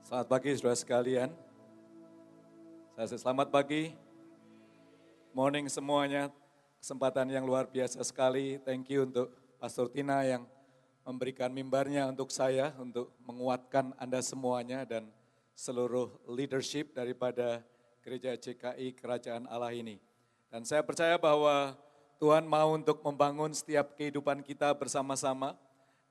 Selamat pagi saudara sekalian. Selamat pagi, morning semuanya. Kesempatan yang luar biasa sekali. Thank you untuk Pastor Tina yang memberikan mimbarnya untuk saya, untuk menguatkan Anda semuanya dan seluruh leadership daripada Gereja CKI Kerajaan Allah ini. Dan saya percaya bahwa Tuhan mau untuk membangun setiap kehidupan kita bersama-sama.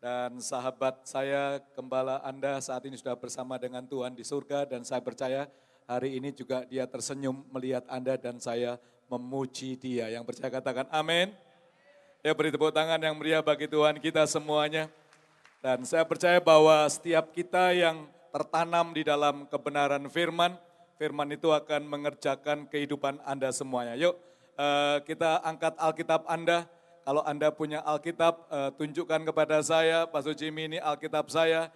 Dan sahabat saya, gembala Anda saat ini sudah bersama dengan Tuhan di surga. Dan saya percaya hari ini juga dia tersenyum melihat Anda dan saya memuji dia. Yang percaya katakan amin. Ya, beri tepuk tangan yang meriah bagi Tuhan kita semuanya. Dan saya percaya bahwa setiap kita yang tertanam di dalam kebenaran firman, firman itu akan mengerjakan kehidupan Anda semuanya. Yuk kita angkat Alkitab Anda. Kalau Anda punya Alkitab, tunjukkan kepada saya, Pastor Jimmy ini Alkitab saya,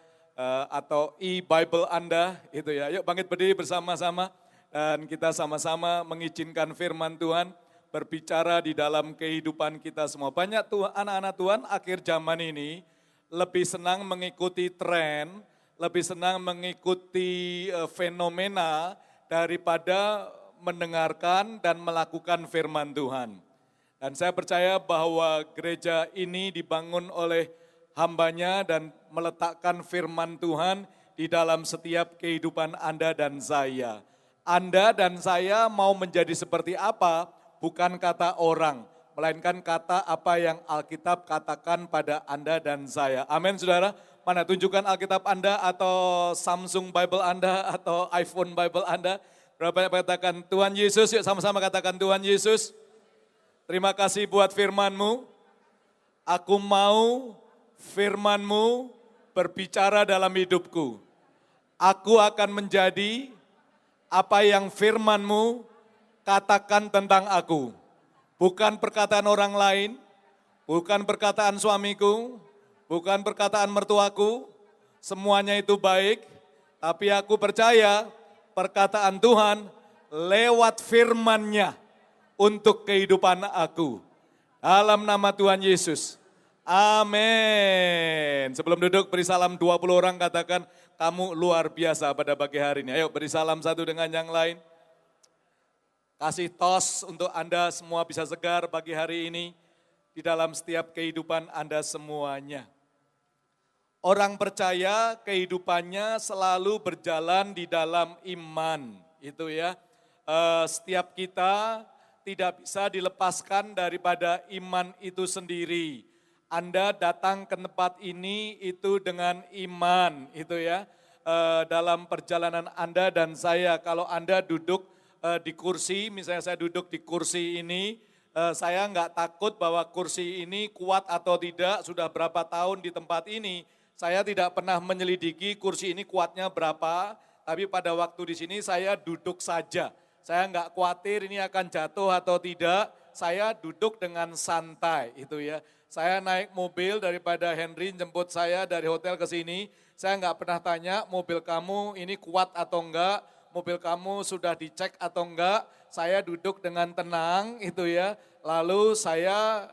atau e-Bible Anda, itu ya. Yuk bangkit berdiri bersama-sama, dan kita sama-sama mengizinkan firman Tuhan berbicara di dalam kehidupan kita semua. Banyak anak-anak Tuhan akhir zaman ini lebih senang mengikuti tren, lebih senang mengikuti fenomena daripada mendengarkan dan melakukan firman Tuhan. Dan saya percaya bahwa gereja ini dibangun oleh hambanya dan meletakkan firman Tuhan di dalam setiap kehidupan Anda dan saya. Anda dan saya mau menjadi seperti apa, bukan kata orang, melainkan kata apa yang Alkitab katakan pada Anda dan saya. Amin saudara, mana tunjukkan Alkitab Anda atau Samsung Bible Anda atau iPhone Bible Anda. Berapa yang katakan Tuhan Yesus, yuk sama-sama katakan Tuhan Yesus. Terima kasih buat firman-Mu. Aku mau firman-Mu berbicara dalam hidupku. Aku akan menjadi apa yang firman-Mu katakan tentang aku. Bukan perkataan orang lain, bukan perkataan suamiku, bukan perkataan mertuaku. Semuanya itu baik, tapi aku percaya perkataan Tuhan lewat firman-Nya untuk kehidupan aku. Dalam nama Tuhan Yesus. Amin. Sebelum duduk beri salam 20 orang, katakan kamu luar biasa pada pagi hari ini. Ayo beri salam satu dengan yang lain. Kasih tos untuk Anda semua bisa segar pagi hari ini di dalam setiap kehidupan Anda semuanya. Orang percaya kehidupannya selalu berjalan di dalam iman. Itu ya. Setiap kita tidak bisa dilepaskan daripada iman itu sendiri. Anda datang ke tempat ini itu dengan iman, itu ya. Dalam perjalanan Anda dan saya, kalau Anda duduk di kursi, misalnya saya duduk di kursi ini, saya nggak takut bahwa kursi ini kuat atau tidak, sudah berapa tahun di tempat ini, saya tidak pernah menyelidiki kursi ini kuatnya berapa, tapi pada waktu di sini saya duduk saja. Saya nggak khawatir ini akan jatuh atau tidak, saya duduk dengan santai itu ya. Saya naik mobil daripada Henry jemput saya dari hotel ke sini, saya nggak pernah tanya mobil kamu ini kuat atau enggak, mobil kamu sudah dicek atau enggak, saya duduk dengan tenang itu ya. Lalu saya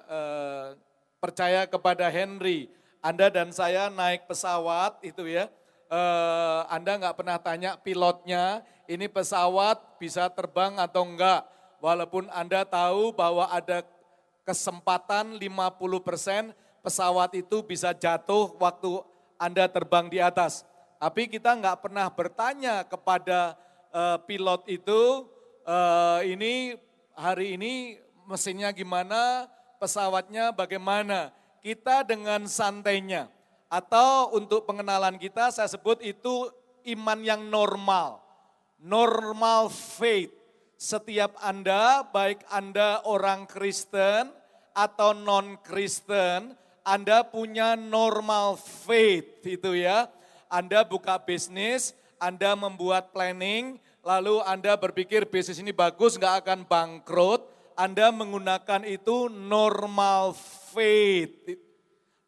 percaya kepada Henry, Anda dan saya naik pesawat itu ya. Anda nggak pernah tanya pilotnya, ini pesawat bisa terbang atau enggak. Walaupun Anda tahu bahwa ada kesempatan 50% pesawat itu bisa jatuh waktu Anda terbang di atas. Tapi kita nggak pernah bertanya kepada pilot itu, ini hari ini mesinnya gimana, pesawatnya bagaimana. Kita dengan santainya. Atau untuk pengenalan kita saya sebut itu iman yang normal. Normal faith. Setiap Anda, baik Anda orang Kristen atau non-Kristen, Anda punya normal faith itu ya. Anda buka bisnis, Anda membuat planning, lalu Anda berpikir bisnis ini bagus, nggak akan bangkrut. Anda menggunakan itu normal faith.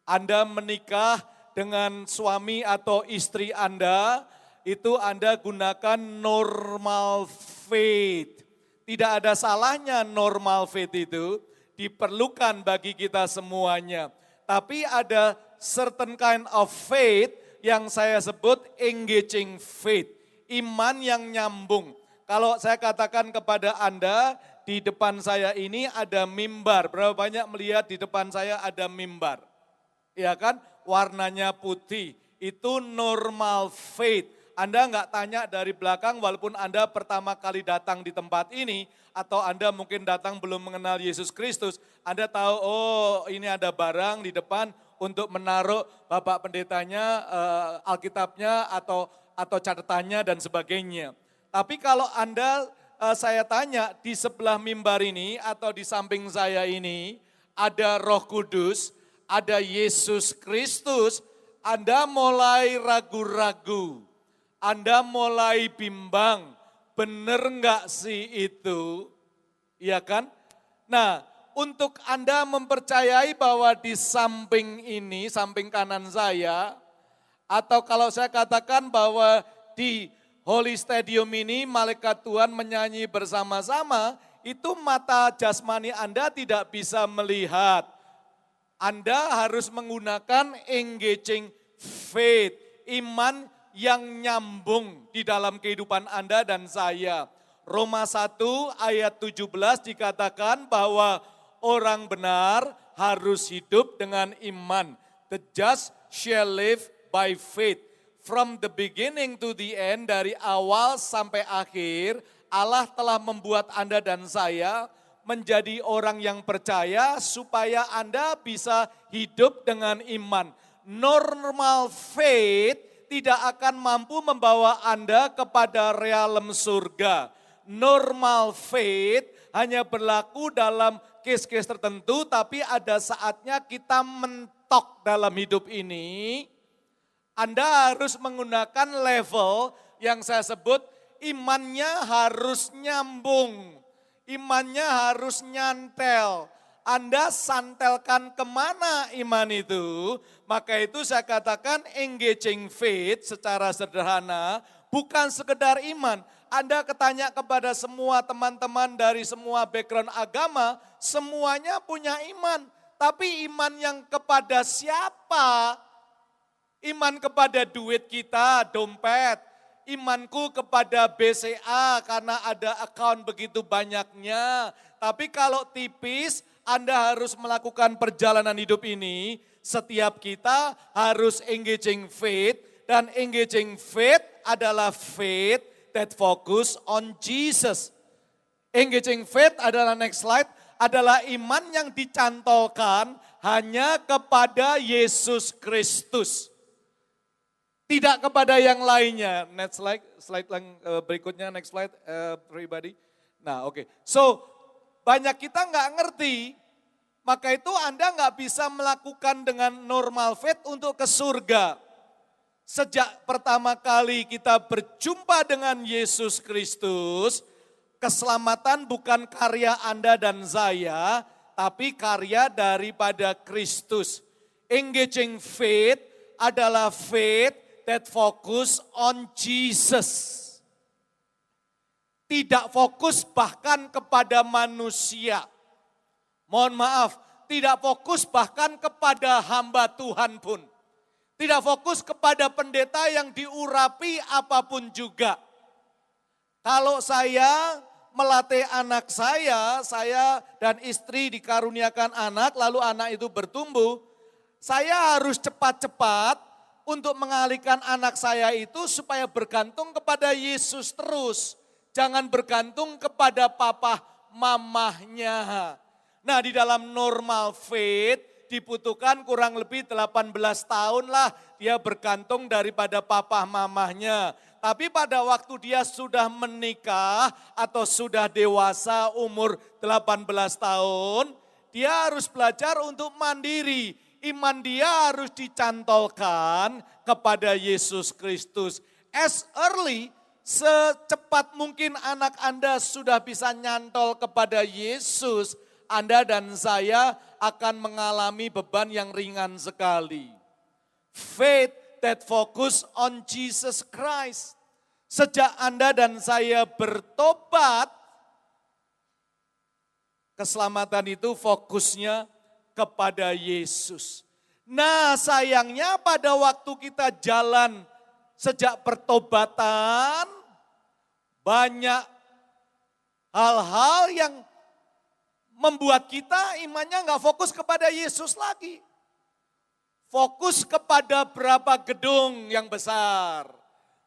Anda menikah dengan suami atau istri Anda, itu Anda gunakan normal faith. Tidak ada salahnya normal faith itu, diperlukan bagi kita semuanya. Tapi ada certain kind of faith yang saya sebut engaging faith, iman yang nyambung. Kalau saya katakan kepada Anda, di depan saya ini ada mimbar. Berapa banyak melihat di depan saya ada mimbar? Ya kan, warnanya putih. Itu normal faith. Anda nggak tanya dari belakang walaupun Anda pertama kali datang di tempat ini, atau Anda mungkin datang belum mengenal Yesus Kristus, Anda tahu, oh ini ada barang di depan untuk menaruh Bapak Pendetanya, Alkitabnya atau catatannya dan sebagainya. Tapi kalau Anda, saya tanya di sebelah mimbar ini atau di samping saya ini, ada Roh Kudus, ada Yesus Kristus, Anda mulai ragu-ragu, Anda mulai bimbang, bener enggak sih itu? Iya kan? Nah, untuk Anda mempercayai bahwa di samping ini, samping kanan saya, atau kalau saya katakan bahwa di Holy Stadium ini malaikat Tuhan menyanyi bersama-sama, itu mata jasmani Anda tidak bisa melihat. Anda harus menggunakan engaging faith, iman yang nyambung di dalam kehidupan Anda dan saya. Roma 1 ayat 17 dikatakan bahwa orang benar harus hidup dengan iman. The just shall live by faith. From the beginning to the end, dari awal sampai akhir, Allah telah membuat Anda dan saya menjadi orang yang percaya supaya Anda bisa hidup dengan iman. Normal faith tidak akan mampu membawa Anda kepada realem surga. Normal faith hanya berlaku dalam case-case tertentu, tapi ada saatnya kita mentok dalam hidup ini. Anda harus menggunakan level yang saya sebut imannya harus nyambung, imannya harus nyantel. Anda santelkan kemana iman itu, maka itu saya katakan engaging faith secara sederhana, bukan sekedar iman. Anda ketanya kepada semua teman-teman dari semua background agama, semuanya punya iman. Tapi iman yang kepada siapa? Iman kepada duit kita, dompet. Imanku kepada BCA karena ada account begitu banyaknya. Tapi kalau tipis, Anda harus melakukan perjalanan hidup ini. Setiap kita harus engaging faith. Dan engaging faith adalah faith that focus on Jesus. Engaging faith adalah next slide, adalah iman yang dicantolkan hanya kepada Yesus Kristus. Tidak kepada yang lainnya. Next slide yang berikutnya, next slide everybody. Nah oke, so banyak kita nggak ngerti, maka itu Anda nggak bisa melakukan dengan normal faith untuk ke surga. Sejak pertama kali kita berjumpa dengan Yesus Kristus, keselamatan bukan karya Anda dan saya, tapi karya daripada Kristus. Engaging faith adalah faith that focus on Jesus. Tidak fokus bahkan kepada manusia. Mohon maaf, tidak fokus bahkan kepada hamba Tuhan pun. Tidak fokus kepada pendeta yang diurapi apapun juga. Kalau saya melatih anak saya dan istri dikaruniakan anak, lalu anak itu bertumbuh, saya harus cepat-cepat untuk mengalihkan anak saya itu supaya bergantung kepada Yesus terus. Jangan bergantung kepada papa mamahnya. Nah di dalam normal faith dibutuhkan kurang lebih 18 tahun lah dia bergantung daripada papa mamahnya. Tapi pada waktu dia sudah menikah atau sudah dewasa umur 18 tahun, dia harus belajar untuk mandiri. Iman dia harus dicantolkan kepada Yesus Kristus. As early, secepat mungkin anak Anda sudah bisa nyantol kepada Yesus, Anda dan saya akan mengalami beban yang ringan sekali. Faith that focus on Jesus Christ. Sejak Anda dan saya bertobat, keselamatan itu fokusnya kepada Yesus. Nah sayangnya pada waktu kita jalan sejak pertobatan, banyak hal-hal yang membuat kita imannya nggak fokus kepada Yesus lagi. Fokus kepada berapa gedung yang besar,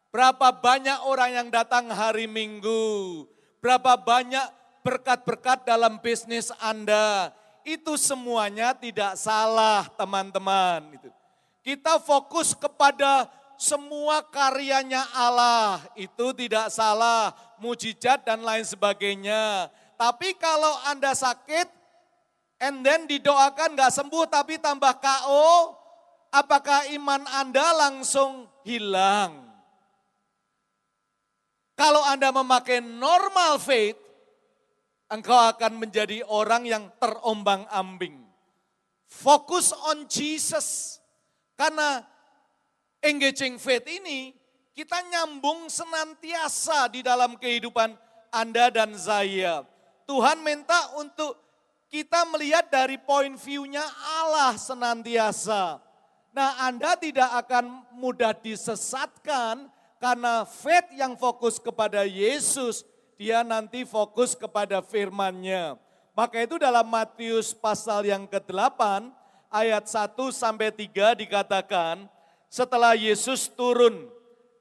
berapa banyak orang yang datang hari Minggu, berapa banyak berkat-berkat dalam bisnis Anda. Itu semuanya tidak salah teman-teman. Kita fokus kepada semua karyanya Allah, itu tidak salah, mujizat dan lain sebagainya. Tapi kalau Anda sakit, and then didoakan gak sembuh tapi tambah KO, apakah iman Anda langsung hilang? Kalau Anda memakai normal faith, engkau akan menjadi orang yang terombang-ambing. Fokus on Jesus. Karena engaging faith ini, kita nyambung senantiasa di dalam kehidupan Anda dan saya. Tuhan minta untuk kita melihat dari point view-nya Allah senantiasa. Nah, Anda tidak akan mudah disesatkan karena faith yang fokus kepada Yesus, dia nanti fokus kepada firman-Nya. Maka itu dalam Matius pasal yang ke-8 ayat 1-3 dikatakan, setelah Yesus turun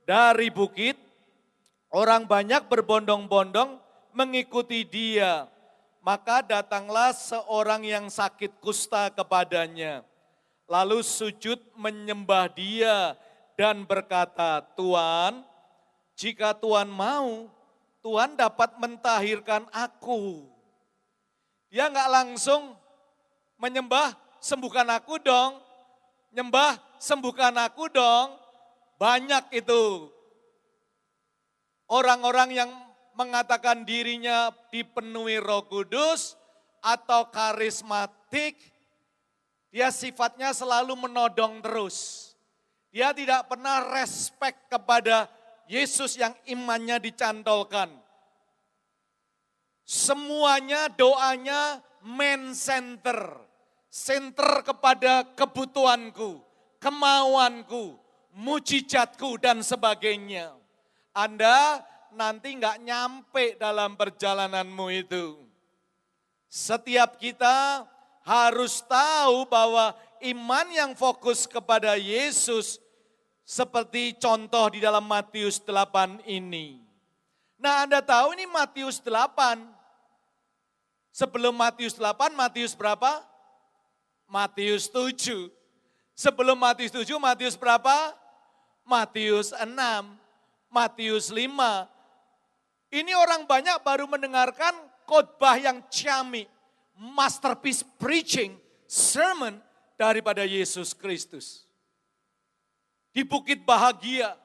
dari bukit, orang banyak berbondong-bondong mengikuti dia. Maka datanglah seorang yang sakit kusta kepadanya. Lalu sujud menyembah dia dan berkata, Tuan, jika Tuan mau, Tuan dapat mentahirkan aku. Dia enggak langsung menyembah, sembuhkan aku dong. Nyembah, sembuhkan aku dong. Banyak itu orang-orang yang mengatakan dirinya dipenuhi Roh Kudus atau karismatik, dia sifatnya selalu menodong terus. Dia tidak pernah respect kepada Yesus yang imannya dicantolkan. Semuanya doanya man center. Center kepada kebutuhanku, kemauanku, mujizatku dan sebagainya. Anda nanti nggak nyampe dalam perjalananmu itu. Setiap kita harus tahu bahwa iman yang fokus kepada Yesus seperti contoh di dalam Matius 8 ini. Nah, Anda tahu ini Matius 8. Sebelum Matius 8, Matius berapa? Matius 7. Sebelum Matius 7, Matius berapa? Matius 6, Matius 5. Ini orang banyak baru mendengarkan khotbah yang ciamik, masterpiece preaching, sermon daripada Yesus Kristus. Di Bukit Bahagia,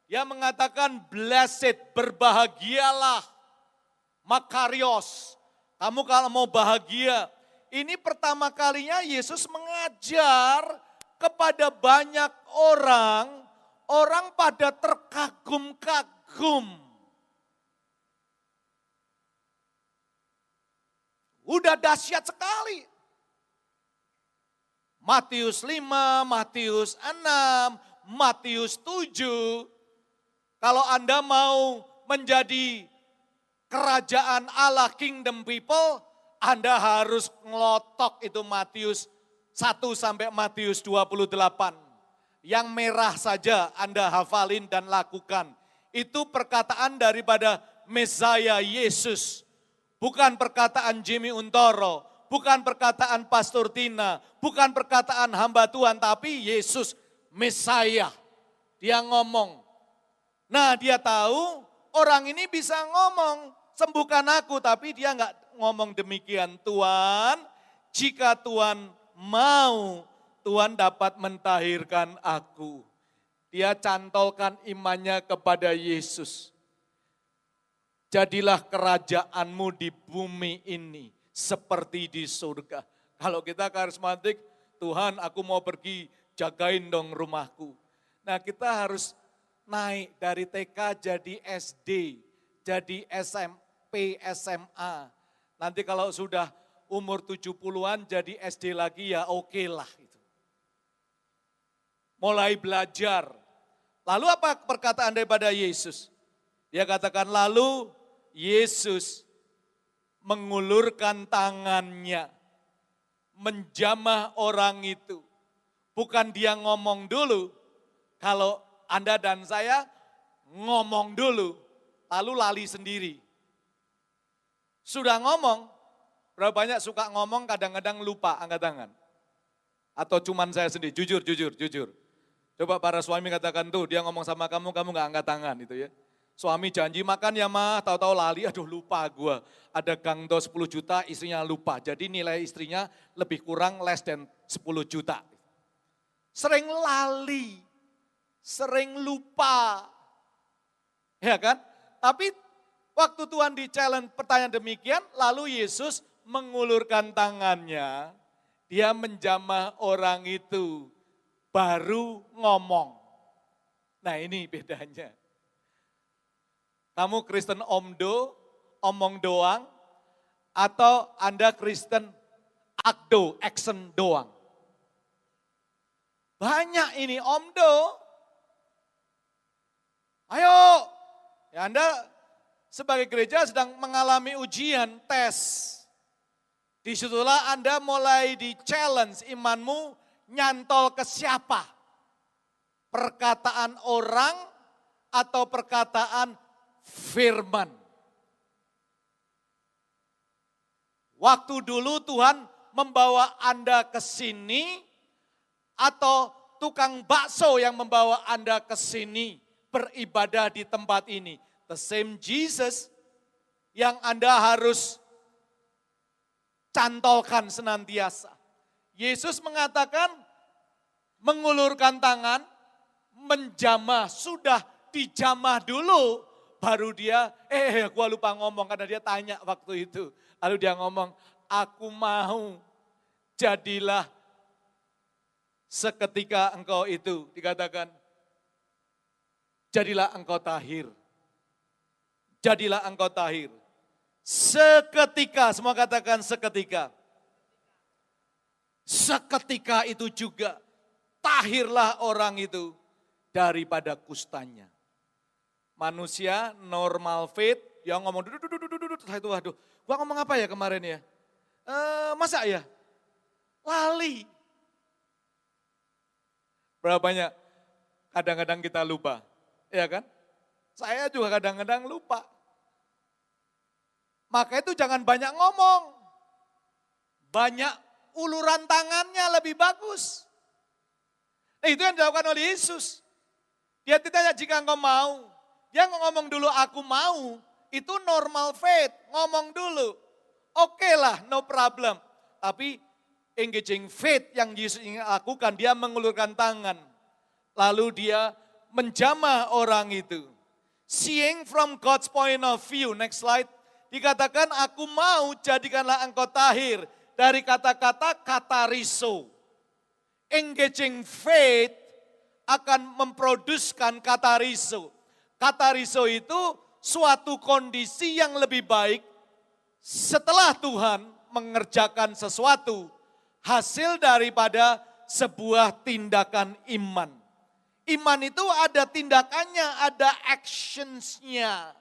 dia mengatakan blessed, berbahagialah, makarios. Kamu kalau mau bahagia, ini pertama kalinya Yesus mengajar kepada banyak orang, orang pada terkagum-kagum. Udah dahsyat sekali. Matius 5, Matius 6, Matius 7. Kalau Anda mau menjadi kerajaan Allah, kingdom people, Anda harus ngelotok itu Matius 1 sampai Matius 28. Yang merah saja Anda hafalin dan lakukan. Itu perkataan daripada Mesias Yesus. Bukan perkataan Jimmy Untoro, bukan perkataan Pastor Tina, bukan perkataan hamba Tuhan, tapi Yesus Mesias. Dia ngomong. Nah, dia tahu orang ini bisa ngomong, sembuhkan aku, tapi dia enggak ngomong demikian. Tuhan, jika Tuhan mau, Tuhan dapat mentahirkan aku. Dia cantolkan imannya kepada Yesus. Jadilah kerajaanmu di bumi ini seperti di surga. Kalau kita karismatik, Tuhan aku mau pergi, jagain dong rumahku. Nah kita harus naik dari TK jadi SD, jadi SMP, SMA. Nanti kalau sudah umur 70-an jadi SD lagi ya oke lah. mulai belajar. Lalu apa perkataan daripada Yesus? Dia katakan lalu Yesus mengulurkan tangannya, menjamah orang itu. Bukan dia ngomong dulu, kalau Anda dan saya ngomong dulu, lalu lali sendiri. Sudah ngomong, berapa banyak suka ngomong kadang-kadang lupa angkat tangan. Atau cuman saya sendiri, jujur. Coba para suami katakan tuh, dia ngomong sama kamu gak angkat tangan itu ya. Suami janji makan ya mah, tahu-tahu lali, aduh lupa gue. Ada gangdo 10 juta, istrinya lupa. Jadi nilai istrinya lebih kurang less than 10 juta. Sering lali, sering lupa. Ya kan? Tapi waktu Tuhan di-challenge pertanyaan demikian, lalu Yesus mengulurkan tangannya, dia menjamah orang itu, baru ngomong. Nah ini bedanya. Kamu Kristen omdo, omong doang, atau Anda Kristen akdo, action doang. Banyak ini omdo. Ayo, ya Anda sebagai gereja sedang mengalami ujian, tes. Disitulah Anda mulai di-challenge imanmu nyantol ke siapa? Perkataan orang atau perkataan firman. Waktu dulu Tuhan membawa Anda ke sini atau tukang bakso yang membawa Anda ke sini beribadah di tempat ini. The same Jesus yang Anda harus cantolkan senantiasa. Yesus mengatakan mengulurkan tangan, menjamah, sudah dijamah dulu. Baru dia, gua lupa ngomong karena dia tanya waktu itu. Lalu dia ngomong, aku mau jadilah seketika engkau itu. Dikatakan, jadilah engkau tahir. Jadilah engkau tahir. Seketika, semua katakan seketika. Seketika itu juga, tahirlah orang itu daripada kustanya. Manusia normal faith, dia ngomong itu waduh, gua ngomong apa ya kemarin ya? Masa ya? Lali. Berapa banyak kadang-kadang kita lupa, ya kan? Saya juga kadang-kadang lupa. Maka itu jangan banyak ngomong. Banyak uluran tangannya lebih bagus. Itu yang dilakukan oleh Yesus. Dia ditanya jika engkau mau. Dia ngomong dulu aku mau, itu normal faith, ngomong dulu. Oke lah, no problem. Tapi engaging faith yang Yesus ingin lakukan, dia mengulurkan tangan. Lalu dia menjamah orang itu. Seeing from God's point of view, next slide. Dikatakan aku mau jadikanlah engkau tahir. Dari kata-kata katariso. Engaging faith akan memproduskan katariso. Katariso itu suatu kondisi yang lebih baik setelah Tuhan mengerjakan sesuatu hasil daripada sebuah tindakan iman. Iman itu ada tindakannya, ada actions-nya.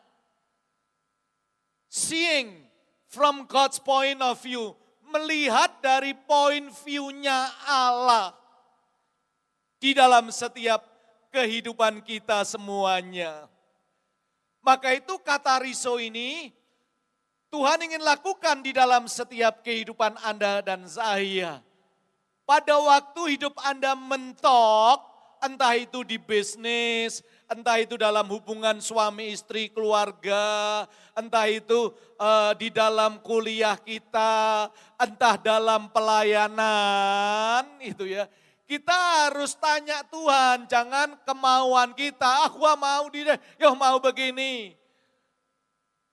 Seeing from God's point of view, melihat dari point view-nya Allah di dalam setiap kehidupan kita semuanya. Maka itu katariso ini Tuhan ingin lakukan di dalam setiap kehidupan Anda dan saya. Pada waktu hidup Anda mentok, entah itu di bisnis, entah itu dalam hubungan suami istri keluarga, entah itu di dalam kuliah kita, entah dalam pelayanan, itu ya. Kita harus tanya Tuhan, jangan kemauan kita, gua mau mau begini.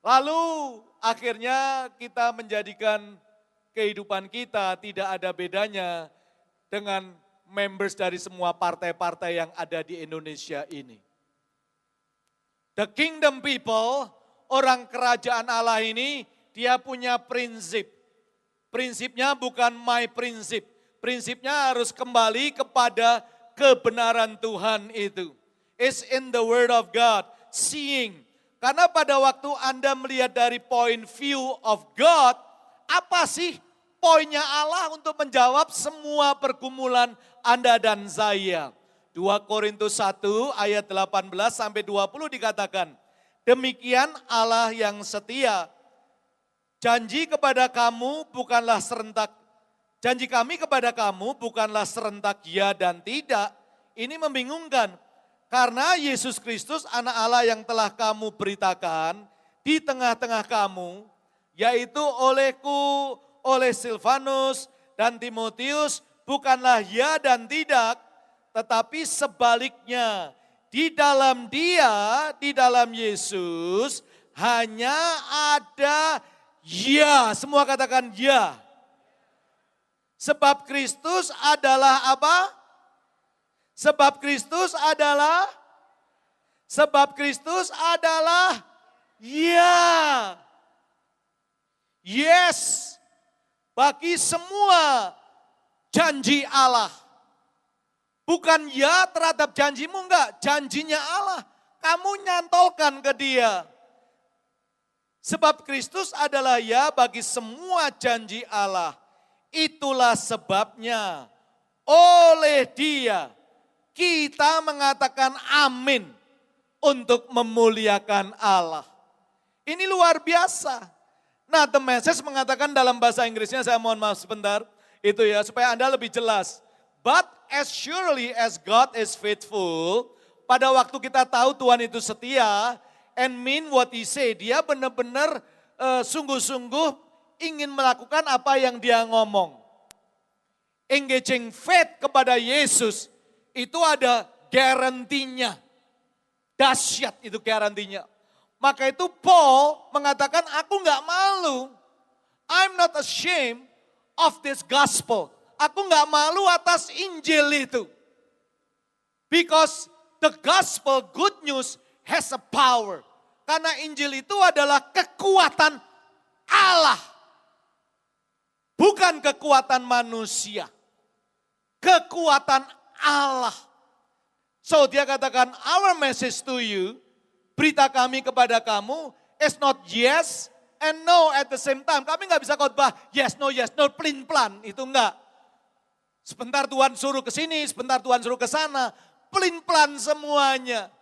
Lalu akhirnya kita menjadikan kehidupan kita tidak ada bedanya dengan members dari semua partai-partai yang ada di Indonesia ini. The kingdom people, orang kerajaan Allah ini, dia punya prinsip. Prinsipnya bukan my prinsip. Prinsipnya harus kembali kepada kebenaran Tuhan itu. It's in the word of God, seeing. Karena pada waktu Anda melihat dari point view of God, apa sih poinnya Allah untuk menjawab semua pergumulan Anda dan saya? 2 Korintus 1 ayat 18 sampai 20 dikatakan, demikian Allah yang setia. Janji kepada kamu bukanlah serentak. Janji kami kepada kamu bukanlah serentak ya dan tidak. Ini membingungkan. Karena Yesus Kristus anak Allah yang telah kamu beritakan di tengah-tengah kamu, yaitu olehku, oleh Silvanus dan Timotius, bukanlah ya dan tidak, tetapi sebaliknya. Di dalam dia, di dalam Yesus, hanya ada ya. Semua katakan ya. Sebab Kristus adalah apa? Sebab Kristus adalah ya. Yes. Bagi semua janji Allah. Bukan ya terhadap janjimu, enggak. Janjinya Allah. Kamu nyantolkan ke dia. Sebab Kristus adalah ya bagi semua janji Allah. Itulah sebabnya oleh dia kita mengatakan amin untuk memuliakan Allah. Ini luar biasa. Nah, The Message mengatakan dalam bahasa Inggrisnya, saya mohon maaf sebentar, itu ya, supaya Anda lebih jelas. But as surely as God is faithful, pada waktu kita tahu Tuhan itu setia, and mean what he say, dia benar-benar sungguh-sungguh ingin melakukan apa yang dia ngomong. Engaging faith kepada Yesus, itu ada garantinya. Dahsyat itu garantinya. Maka itu Paul mengatakan, aku enggak malu. I'm not ashamed of this gospel. Aku enggak malu atas Injil itu. Because the gospel, good news, has a power. Karena Injil itu adalah kekuatan Allah. Bukan kekuatan manusia. Kekuatan Allah. So dia katakan, our message to you, berita kami kepada kamu, is not yes and no at the same time. Kami nggak bisa khotbah yes, no, plin plan, itu enggak. Sebentar Tuhan suruh ke sini, sebentar Tuhan suruh ke sana, plin plan semuanya.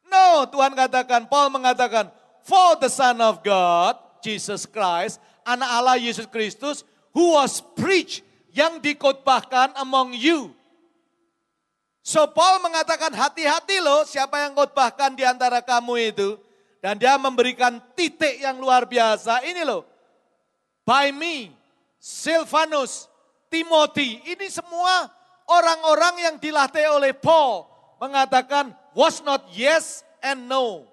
No, Tuhan katakan, Paul mengatakan, for the Son of God, Jesus Christ, anak Allah Yesus Kristus, who was preached, yang dikhotbahkan among you. So Paul mengatakan hati-hati loh siapa yang khotbahkan di antara kamu itu. Dan dia memberikan titik yang luar biasa. Ini loh, by me, Silvanus, Timothy, ini semua orang-orang yang dilatih oleh Paul. Mengatakan was not yes and no,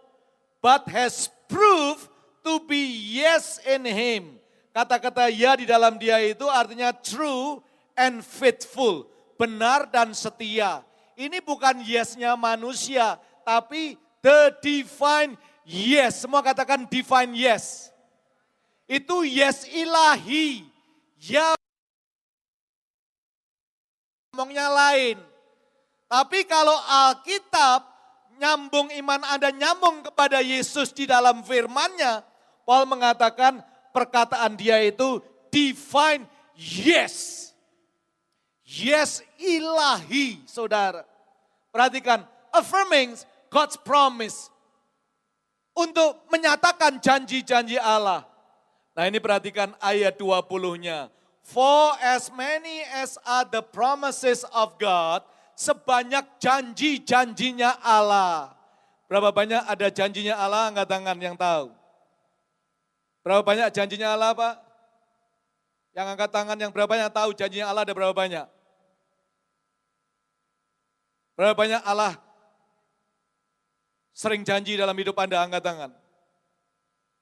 but has proved to be yes in him. Kata-kata ya di dalam dia itu artinya true and faithful. Benar dan setia. Ini bukan yes-nya manusia, tapi the divine yes. Semua katakan divine yes. Itu yes ilahi. Ya ngomongnya lain. Tapi kalau Alkitab nyambung iman Anda nyambung kepada Yesus di dalam firman-Nya, Paul mengatakan perkataan dia itu divine yes. Yes ilahi, saudara. Perhatikan, affirming God's promise. Untuk menyatakan janji-janji Allah. Nah ini perhatikan ayat 20-nya. For as many as are the promises of God, sebanyak janji-janjinya Allah. Berapa banyak ada janjinya Allah? Angkat tangan yang tahu. Berapa banyak janjinya Allah, Pak? Yang angkat tangan yang berapa banyak tahu janjinya Allah ada berapa banyak? Berapa banyak Allah sering janji dalam hidup Anda? Angkat tangan.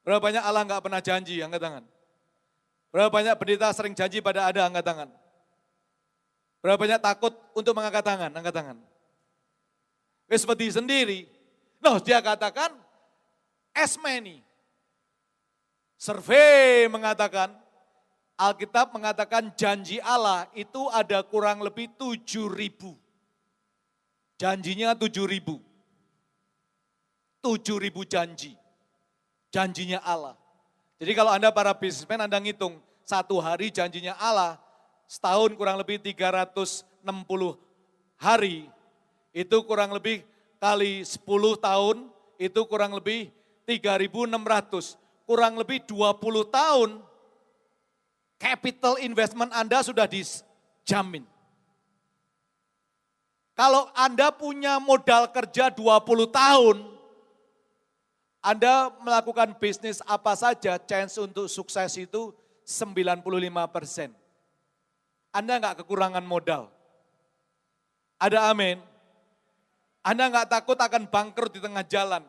Berapa banyak Allah enggak pernah janji? Angkat tangan. Berapa banyak pendeta sering janji pada Anda? Angkat tangan. Berapa banyak takut untuk mengangkat tangan? Angkat tangan. Seperti sendiri. Loh, dia katakan as many. Survei mengatakan Alkitab mengatakan janji Allah itu ada kurang lebih 7.000. Janjinya 7.000. 7.000 janji. Janjinya Allah. Jadi kalau Anda para bisnismen, Anda ngitung, satu hari janjinya Allah, setahun kurang lebih 360 hari, itu kurang lebih kali 10 tahun, itu kurang lebih 3.600. Kurang lebih 20 tahun, capital investment Anda sudah dijamin. Kalau Anda punya modal kerja 20 tahun, Anda melakukan bisnis apa saja, chance untuk sukses itu 95%. Anda nggak kekurangan modal. Ada amin. Anda nggak takut akan bangkrut di tengah jalan.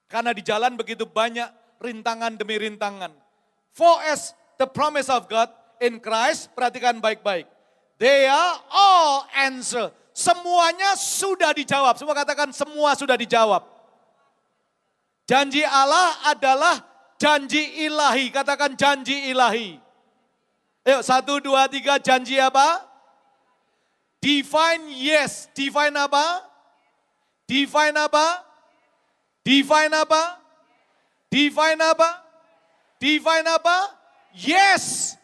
Karena di jalan begitu banyak rintangan demi rintangan. For as the promise of God in Christ, perhatikan baik-baik. They are all answer. Semuanya sudah dijawab. Semua katakan semua sudah dijawab. Janji Allah adalah janji ilahi. Katakan janji ilahi. Ayo 1, 2, 3 janji apa? Divine yes. Divine apa? Divine apa? Divine apa? Divine apa? Divine apa? Yes.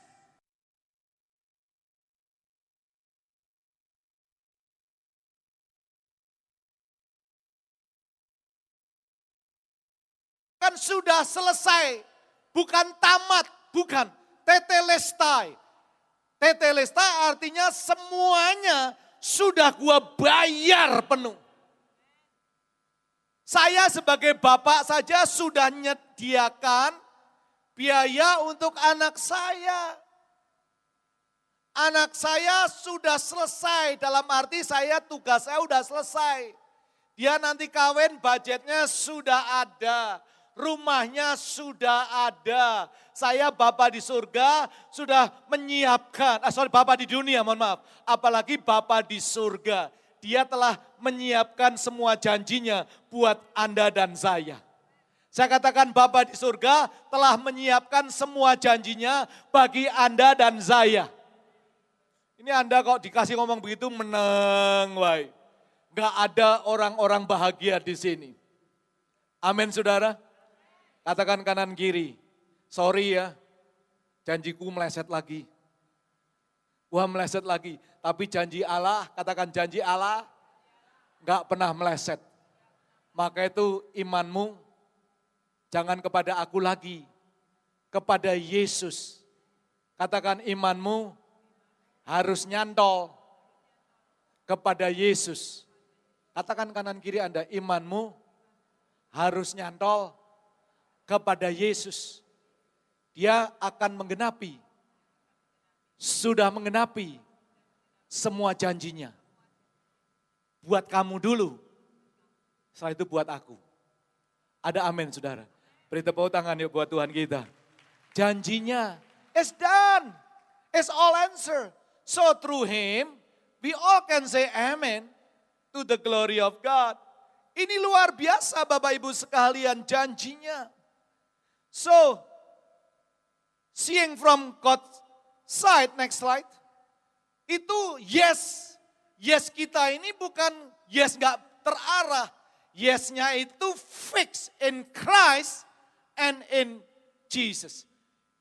Kan sudah selesai, bukan tamat, bukan. Tetelestai. Tetelestai artinya semuanya sudah gua bayar penuh. Saya sebagai bapak saja sudah menyediakan biaya untuk anak saya. Anak saya sudah selesai, dalam arti tugas saya sudah selesai. Dia nanti kawin, budgetnya sudah ada. Rumahnya sudah ada. Saya Bapa di surga sudah menyiapkan, Bapa di dunia, mohon maaf. Apalagi Bapa di surga. Dia telah menyiapkan semua janjinya buat Anda dan saya. Saya katakan Bapa di surga telah menyiapkan semua janjinya bagi Anda dan saya. Ini Anda kok dikasih ngomong begitu meneng, wai. Gak ada orang-orang bahagia di sini. Amin saudara. Katakan kanan kiri, sorry ya, janjiku meleset lagi. Gua meleset lagi, tapi janji Allah, katakan janji Allah, gak pernah meleset. Maka itu imanmu jangan kepada aku lagi, kepada Yesus. Katakan imanmu harus nyantol kepada Yesus. Katakan kanan kiri Anda, imanmu harus nyantol kepada Yesus. Dia akan menggenapi, sudah menggenapi semua janjinya. Buat kamu dulu, setelah itu buat aku. Ada amin saudara. Beri tepuk tangan yuk buat Tuhan kita. Janjinya is done, is all answer. So through Him, we all can say amen to the glory of God. Ini luar biasa Bapak Ibu sekalian janjinya. So, seeing from God's side, next slide, itu yes. Yes kita ini bukan yes gak terarah. Yesnya itu fix in Christ and in Jesus.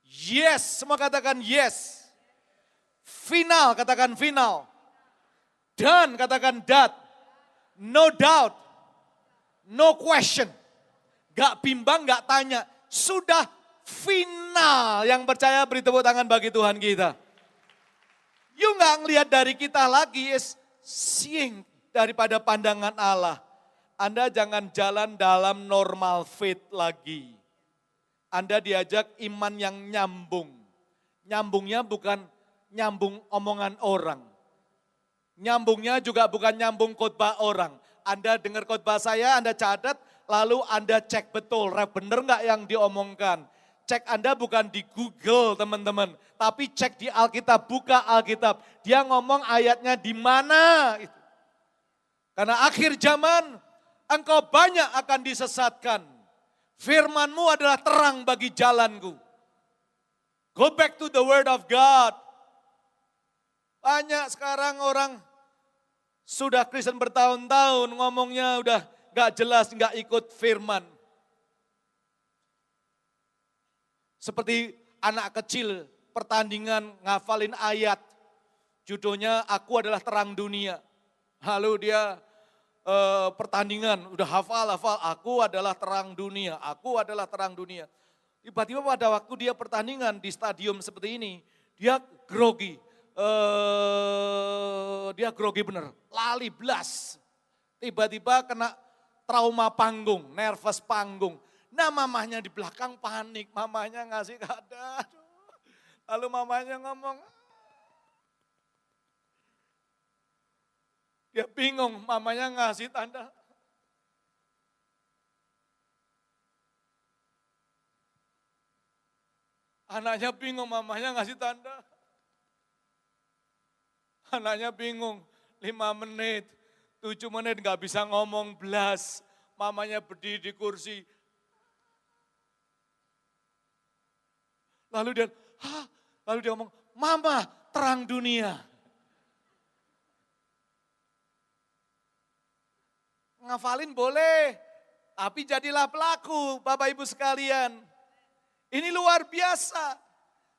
Yes, semua katakan yes. Final, katakan final. Done, katakan that. No doubt, no question. Gak bimbang, gak tanya. Sudah final. Yang percaya beri tepuk tangan bagi Tuhan kita. You gak ngelihat dari kita lagi, is seeing daripada pandangan Allah. Anda jangan jalan dalam normal faith lagi. Anda diajak iman yang nyambung. Nyambungnya bukan nyambung omongan orang. Nyambungnya juga bukan nyambung khotbah orang. Anda dengar khotbah saya, Anda catat, lalu Anda cek betul, benar nggak yang diomongkan. Cek Anda bukan di Google teman-teman, tapi cek di Alkitab, buka Alkitab. Dia ngomong ayatnya di mana. Karena akhir zaman engkau banyak akan disesatkan. Firman-Mu adalah terang bagi jalanku. Go back to the word of God. Banyak sekarang orang sudah Kristen bertahun-tahun ngomongnya udah gak jelas, gak ikut firman. Seperti anak kecil pertandingan ngafalin ayat. Judulnya Aku Adalah Terang Dunia. Lalu dia pertandingan udah hafal, aku adalah terang dunia, aku adalah terang dunia. Tiba-tiba pada waktu dia pertandingan di stadium seperti ini, dia grogi. Dia grogi bener, lali blas. Tiba-tiba kena trauma panggung, nervous panggung. Nah mamahnya di belakang panik, mamahnya ngasih kado. Lalu mamahnya ngomong, dia bingung, mamanya ngasih tanda. Anaknya bingung, mamanya ngasih tanda. Anaknya bingung, 5 menit, 7 menit gak bisa ngomong belas. Mamanya berdiri di kursi. Lalu dia ngomong, Mama terang dunia. Ngafalin boleh, tapi jadilah pelaku, Bapak Ibu sekalian. Ini luar biasa.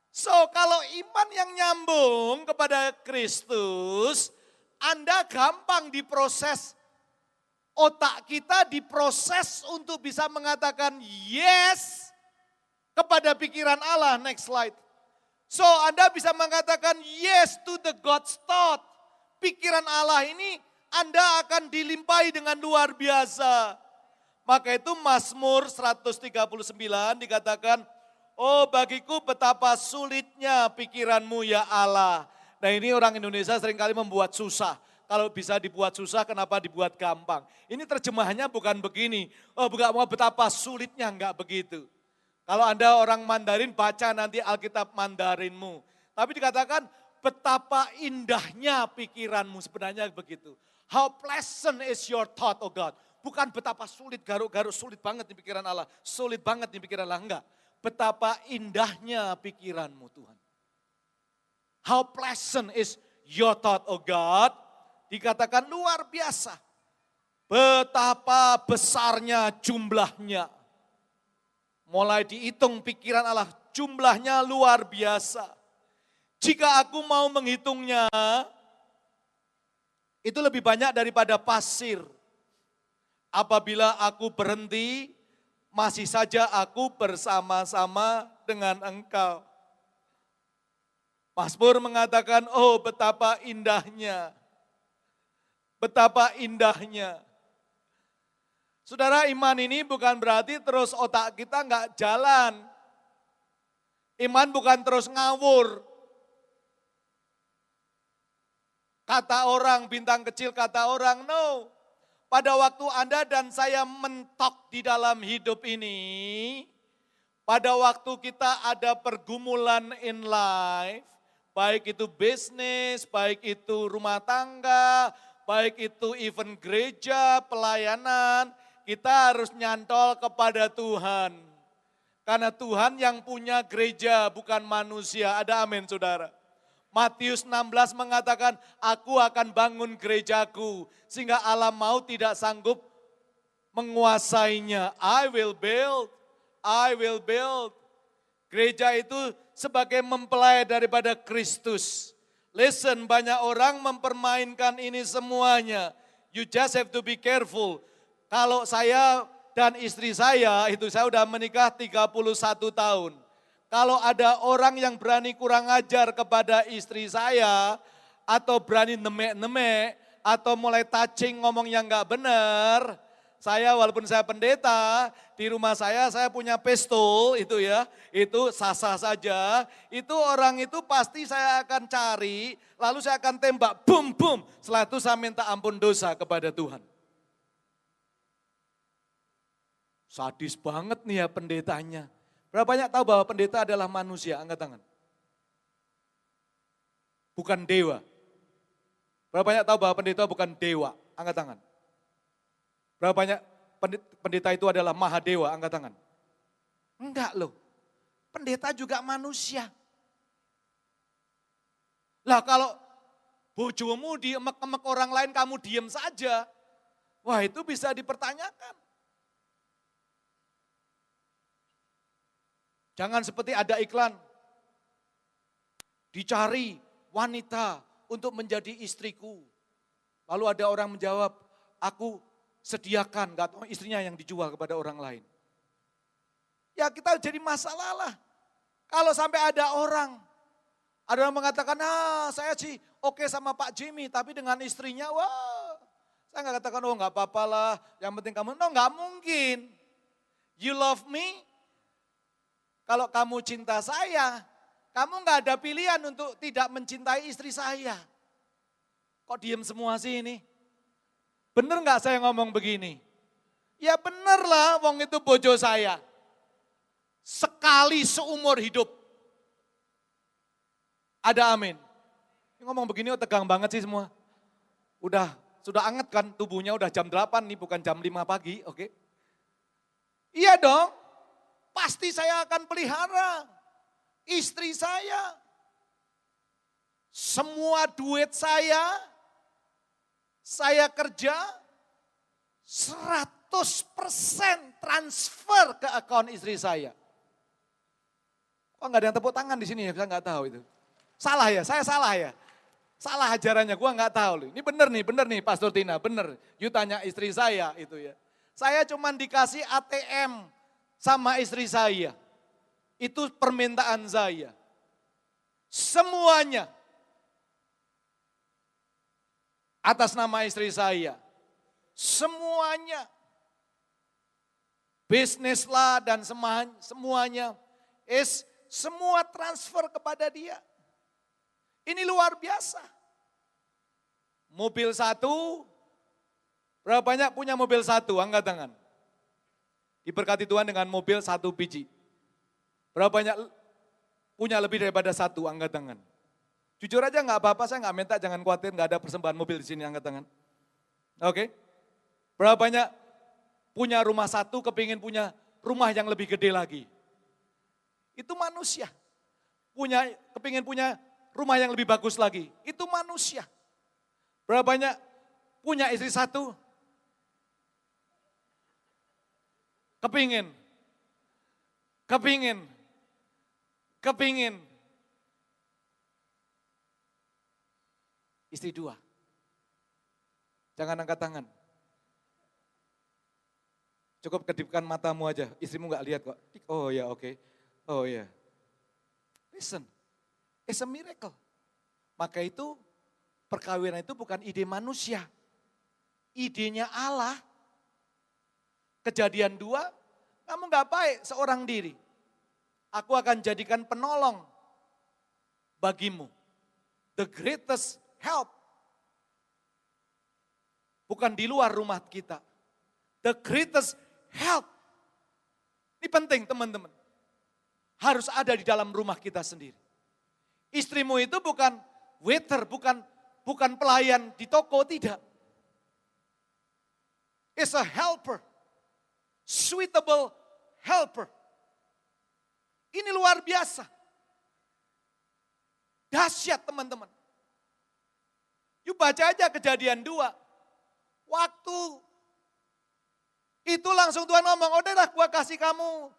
So, kalau iman yang nyambung kepada Kristus, Anda gampang diproses. Otak kita diproses untuk bisa mengatakan yes kepada pikiran Allah. Next slide. So, Anda bisa mengatakan yes to the God's thought. Pikiran Allah ini Anda akan dilimpahi dengan luar biasa. Maka itu Mazmur 139 dikatakan, oh bagiku betapa sulitnya pikiranmu ya Allah. Nah ini orang Indonesia seringkali membuat susah. Kalau bisa dibuat susah kenapa dibuat gampang. Ini terjemahannya bukan begini. Oh bukan mau betapa sulitnya, enggak begitu. Kalau Anda orang Mandarin baca nanti Alkitab Mandarinmu. Tapi dikatakan betapa indahnya pikiranmu, sebenarnya begitu. How pleasant is your thought, oh God. Bukan betapa sulit, garuk-garuk, sulit banget di pikiran Allah. Sulit banget di pikiran Allah, enggak. Betapa indahnya pikiranmu Tuhan. How pleasant is your thought, oh God. Dikatakan luar biasa. Betapa besarnya jumlahnya. Mulai dihitung pikiran Allah, jumlahnya luar biasa. Jika aku mau menghitungnya, itu lebih banyak daripada pasir. Apabila aku berhenti, masih saja aku bersama-sama dengan engkau. Mazmur mengatakan, oh betapa indahnya. Betapa indahnya. Saudara, iman ini bukan berarti terus otak kita enggak jalan. Iman bukan terus ngawur. Kata orang, bintang kecil kata orang, no. Pada waktu Anda dan saya mentok di dalam hidup ini, pada waktu kita ada pergumulan in life, baik itu bisnis, baik itu rumah tangga, baik itu event gereja, pelayanan, kita harus nyantol kepada Tuhan. Karena Tuhan yang punya gereja, bukan manusia. Ada amin saudara. Matius 16 mengatakan, aku akan bangun gerejaku, sehingga alam maut tidak sanggup menguasainya. I will build. Gereja itu sebagai mempelai daripada Kristus. Listen, banyak orang mempermainkan ini semuanya. You just have to be careful. Kalau saya dan istri saya, itu saya udah menikah 31 tahun. Kalau ada orang yang berani kurang ajar kepada istri saya, atau berani nemek-nemek, atau mulai touching ngomong yang gak benar, saya walaupun saya pendeta, di rumah saya punya pistol itu ya, itu sah-sah saja, itu orang itu pasti saya akan cari, lalu saya akan tembak, boom, boom, setelah itu saya minta ampun dosa kepada Tuhan. Sadis banget nih ya pendetanya. Berapa banyak tahu bahwa pendeta adalah manusia? Angkat tangan. Bukan dewa. Berapa banyak tahu bahwa pendeta bukan dewa? Angkat tangan. Berapa banyak pendeta itu adalah maha dewa? Angkat tangan. Enggak loh. Pendeta juga manusia. Lah kalau bojomu diemek-emek orang lain kamu diem saja, wah itu bisa dipertanyakan. Jangan seperti ada iklan, dicari wanita untuk menjadi istriku. Lalu ada orang menjawab, aku sediakan, gak tahu istrinya yang dijual kepada orang lain. Ya kita jadi masalah lah. Kalau sampai ada orang mengatakan, saya sih oke sama Pak Jimmy, tapi dengan istrinya, wah. Saya gak katakan, oh gak apa-apa lah, yang penting kamu, no gak mungkin. You love me, kalau kamu cinta saya, kamu gak ada pilihan untuk tidak mencintai istri saya. Kok diem semua sih ini? Bener gak saya ngomong begini? Ya bener lah, wong itu bojo saya. Sekali seumur hidup. Ada amin. Ngomong begini tegang banget sih semua. Sudah anget kan tubuhnya, udah jam 8 nih, bukan jam 5 pagi, oke? Iya dong, pasti saya akan pelihara istri saya. Semua duit saya kerja 100% transfer ke akun istri saya. Kok nggak ada yang tepuk tangan di sini ya, saya nggak tahu itu. Salah ya, saya salah ya. Salah ajarannya, gua nggak tahu. Ini bener nih Pastor Tina, bener. You tanya istri saya itu ya. Saya cuma dikasih ATM sama istri saya. Itu permintaan saya. Semuanya atas nama istri saya. Semuanya. Bisnis lah dan semuanya. Semua transfer kepada dia. Ini luar biasa. Mobil satu, berapa banyak punya mobil satu? Angkat tangan. Diberkati Tuhan dengan mobil 1 biji. Berapa banyak punya lebih daripada 1? Angkat tangan. Jujur aja nggak apa-apa, saya nggak minta, jangan khawatir, nggak ada persembahan mobil di sini, angkat tangan. Oke. Berapa banyak punya rumah 1, kepingin punya rumah yang lebih gede lagi? Itu manusia. Kepingin punya rumah yang lebih bagus lagi. Itu manusia. Berapa banyak punya istri 1? Kepingin. Istri 2. Jangan angkat tangan. Cukup kedipkan matamu aja, istrimu gak lihat kok. Oh ya oke. Oh ya. Listen, it's a miracle. Maka itu perkawinan itu bukan ide manusia. Idenya Allah. Kejadian 2, kamu gak baik seorang diri. Aku akan jadikan penolong bagimu. The greatest help. Bukan di luar rumah kita. The greatest help. Ini penting teman-teman. Harus ada di dalam rumah kita sendiri. Istrimu itu bukan waiter, bukan pelayan di toko, tidak. It's a helper. Suitable helper. Ini luar biasa. Dahsyat teman-teman. Yuk baca aja Kejadian 2. Waktu itu langsung Tuhan ngomong, udah gua kasih kamu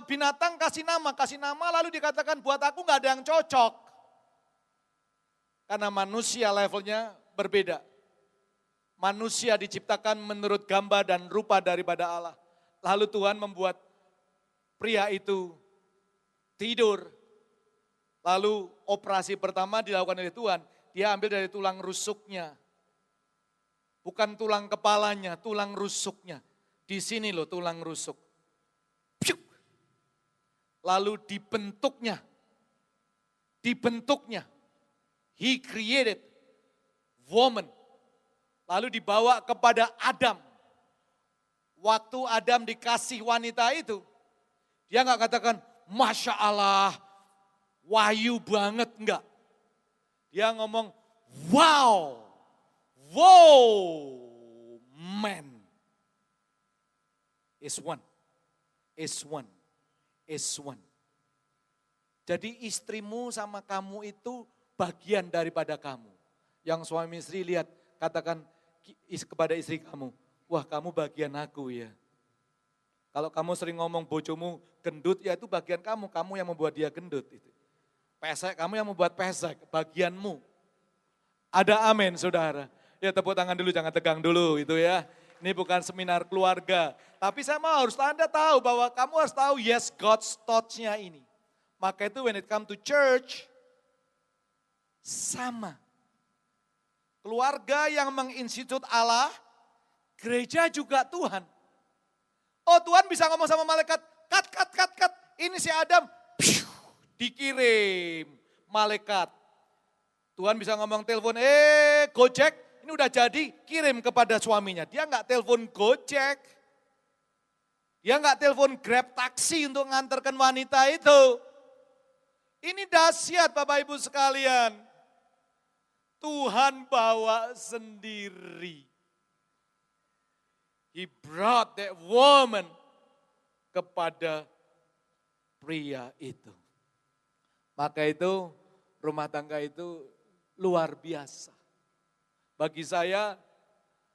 binatang, kasih nama, lalu dikatakan buat aku gak ada yang cocok. Karena manusia levelnya berbeda. Manusia diciptakan menurut gambar dan rupa daripada Allah. Lalu Tuhan membuat pria itu tidur. Lalu operasi pertama dilakukan oleh Tuhan, dia ambil dari tulang rusuknya. Bukan tulang kepalanya, tulang rusuknya. Di sini loh tulang rusuk. Piuk. Lalu dibentuknya. He created woman. Lalu dibawa kepada Adam. Waktu Adam dikasih wanita itu, dia nggak katakan, Masya Allah, wahyu banget, enggak. Dia ngomong, wow, man is one. Jadi istrimu sama kamu itu bagian daripada kamu. Yang suami istri lihat, katakan kepada istri kamu, wah kamu bagian aku ya. Kalau kamu sering ngomong bojomu gendut, ya itu bagian kamu yang membuat dia gendut. Pesek, kamu yang membuat pesek, bagianmu. Ada amin saudara. Ya tepuk tangan dulu, jangan tegang dulu itu ya. Ini bukan seminar keluarga. Tapi saya mau harus Anda tahu bahwa kamu harus tahu yes God's thoughts-nya ini. Maka itu when it come to church, sama. Keluarga yang menginstitut Allah, gereja juga Tuhan. Oh Tuhan bisa ngomong sama malaikat, cut. Ini si Adam, dikirim malaikat. Tuhan bisa ngomong telepon, Gojek, ini udah jadi, kirim kepada suaminya. Dia nggak telepon Gojek. Dia nggak telepon Grab taksi untuk nganterkan wanita itu. Ini dahsyat Bapak Ibu sekalian. Tuhan bawa sendiri. He brought that woman kepada pria itu. Maka itu rumah tangga itu luar biasa. Bagi saya,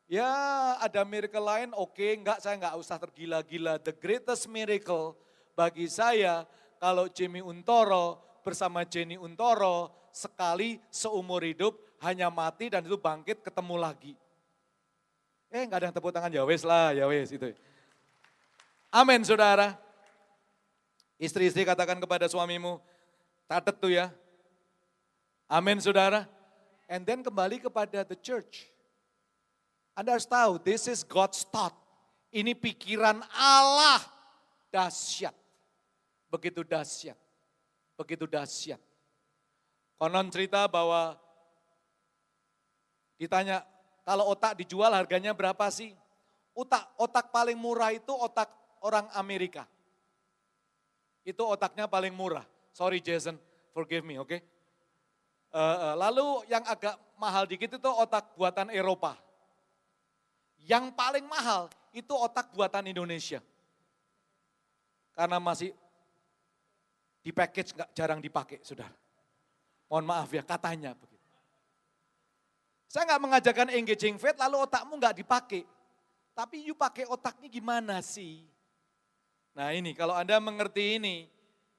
ya ada miracle lain, oke, saya enggak usah tergila-gila. The greatest miracle bagi saya, kalau Jimmy Untoro bersama Jenny Untoro, sekali seumur hidup hanya mati dan itu bangkit ketemu lagi. Enggak ada yang tepuk tangan, ya wes itu. Amin saudara. Istri-istri katakan kepada suamimu, catat tuh ya. Amin saudara. And then kembali kepada the church. Anda harus tahu, this is God's thought. Ini pikiran Allah. Dahsyat. Begitu dahsyat. Begitu dahsyat. Konon cerita bahwa ditanya, kalau otak dijual harganya berapa sih? Otak paling murah itu otak orang Amerika. Itu otaknya paling murah. Sorry Jason, forgive me, oke? Lalu yang agak mahal dikit itu otak buatan Eropa. Yang paling mahal itu otak buatan Indonesia. Karena masih di package jarang dipakai, saudara. Mohon maaf ya, katanya begitu. Saya nggak mengajarkan engaging faith lalu otakmu nggak dipakai. Tapi you pakai otaknya gimana sih? Nah ini, kalau Anda mengerti ini,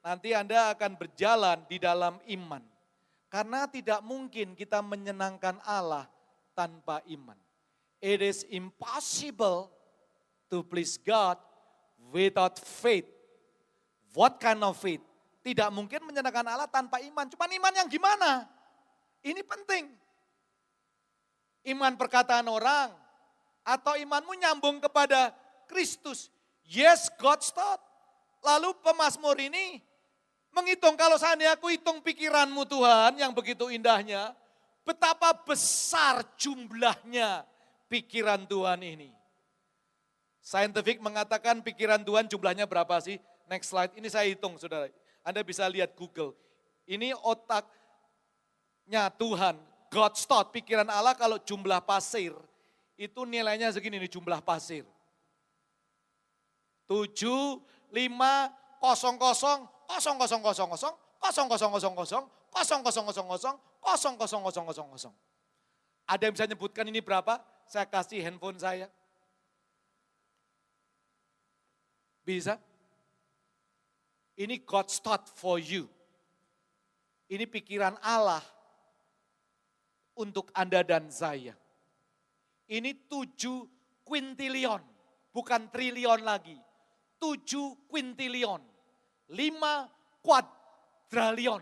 nanti Anda akan berjalan di dalam iman. Karena tidak mungkin kita menyenangkan Allah tanpa iman. It is impossible to please God without faith. What kind of faith? Tidak mungkin menyenangkan Allah tanpa iman. Cuman iman yang gimana? Ini penting. Iman perkataan orang atau imanmu nyambung kepada Kristus. Yes, God's thought. Lalu pemazmur ini menghitung, kalau seandainya aku hitung pikiranmu Tuhan yang begitu indahnya, betapa besar jumlahnya pikiran Tuhan ini. Scientific mengatakan pikiran Tuhan jumlahnya berapa sih? Next slide, ini saya hitung saudara. Anda bisa lihat Google. Ini otaknya Tuhan, God's thought, pikiran Allah kalau jumlah pasir. Itu nilainya segini nih jumlah pasir. 7, 5, 0, 0, 0, 0000. Ada yang bisa nyebutkan ini berapa? Saya kasih handphone saya. Bisa? Ini God's thought for you. Ini pikiran Allah untuk Anda dan saya. Ini 7 quintillion, bukan triliun lagi. 7 quintillion. 5 quadrillion.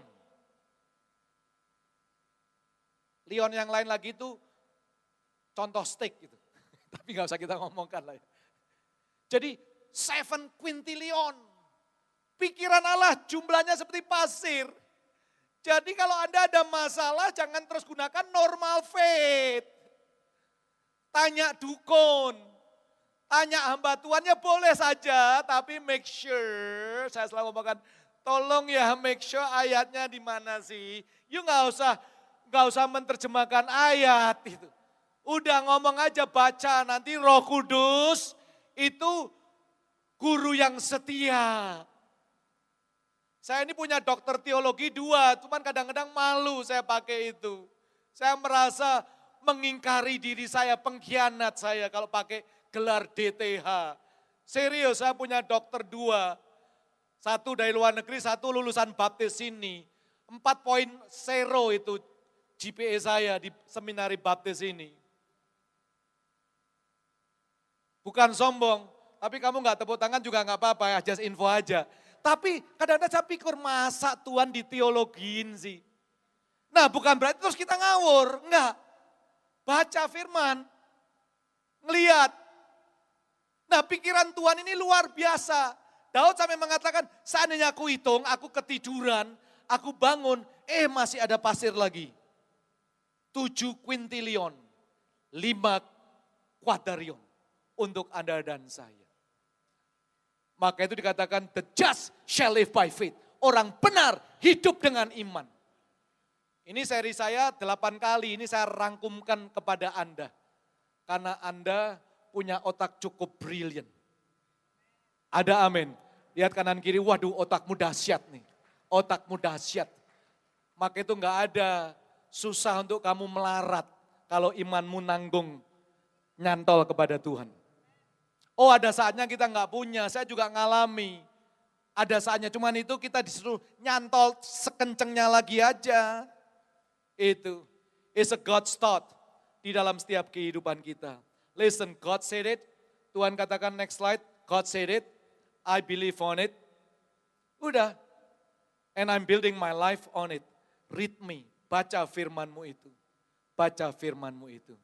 Lion yang lain lagi itu contoh steak gitu. Tapi gak usah kita ngomongkan lah ya. Jadi 7 quintillion. Pikiran Allah jumlahnya seperti pasir. Jadi kalau Anda ada masalah jangan terus gunakan normal faith. Tanya dukun. Tanya hamba Tuhan ya boleh saja, tapi make sure, saya selalu ngomongkan, tolong ya make sure ayatnya di mana sih. You nggak usah menerjemahkan ayat itu. Udah ngomong aja baca, nanti Roh Kudus itu guru yang setia. Saya ini punya dokter teologi 2, cuman kadang-kadang malu saya pakai itu. Saya merasa mengingkari diri saya, pengkhianat saya kalau pakai gelar DTH. Serius, saya punya dokter 2. Satu dari luar negeri, satu lulusan baptis sini. 4.0 itu GPA saya di seminari baptis ini. Bukan sombong, tapi kamu nggak tepuk tangan juga nggak apa-apa ya, just info aja. Tapi kadang-kadang saya pikir masa Tuhan diteologiin sih. Nah bukan berarti terus kita ngawur, enggak. Baca firman, ngeliat. Nah pikiran Tuhan ini luar biasa. Daud sampai mengatakan, seandainya aku hitung, aku ketiduran, aku bangun, masih ada pasir lagi. 7 kuintilion, 5 kuadarion untuk Anda dan saya. Maka itu dikatakan, the just shall live by faith. Orang benar hidup dengan iman. Ini seri saya 8 kali, ini saya rangkumkan kepada Anda. Karena Anda punya otak cukup brilliant. Ada amin. Lihat kanan kiri, waduh otakmu dahsyat nih. Otakmu dahsyat. Maka itu enggak ada susah untuk kamu melarat kalau imanmu nanggung nyantol kepada Tuhan. Oh ada saatnya kita enggak punya, saya juga ngalami. Ada saatnya, cuman itu kita disuruh nyantol sekencengnya lagi aja. Itu is a God's thought di dalam setiap kehidupan kita. Listen, God said it. Tuhan katakan next slide, God said it. I believe on it. Udah. And I'm building my life on it. Read me. Baca firmanmu itu. Baca firmanmu itu.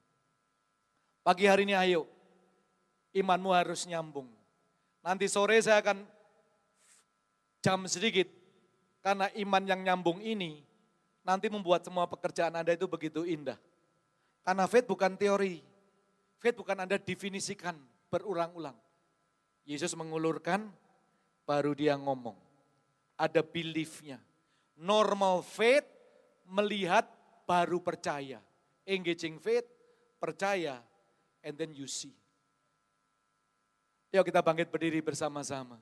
Pagi hari ini ayo. Imanmu harus nyambung. Nanti sore saya akan jam sedikit. Karena iman yang nyambung ini nanti membuat semua pekerjaan Anda itu begitu indah. Karena faith bukan teori. Faith bukan Anda definisikan berulang-ulang. Yesus mengulurkan, baru dia ngomong. Ada belief-nya. Normal faith, melihat, baru percaya. Engaging faith, percaya, and then you see. Yuk kita bangkit berdiri bersama-sama.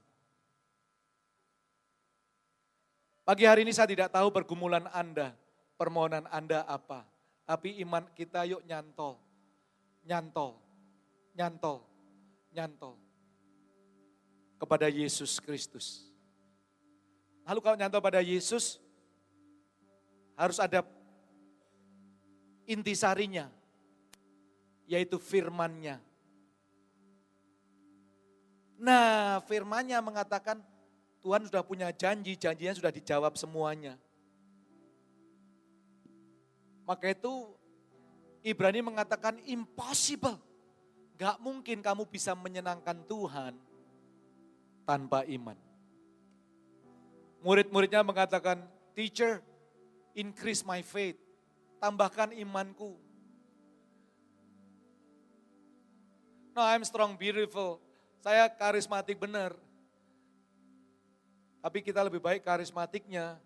Pagi hari ini saya tidak tahu pergumulan Anda, permohonan Anda apa. Tapi iman kita yuk nyantol, nyantol, nyantol, nyantol. Kepada Yesus Kristus. Lalu kalau nyantol pada Yesus, harus ada intisarinya, yaitu firman-Nya. Nah firman-Nya mengatakan, Tuhan sudah punya janji, janjinya sudah dijawab semuanya. Maka itu Ibrani mengatakan impossible. Gak mungkin kamu bisa menyenangkan Tuhan tanpa iman. Murid-muridnya mengatakan, teacher, increase my faith. Tambahkan imanku. No, I'm strong, beautiful. Saya karismatik benar. Tapi kita lebih baik karismatiknya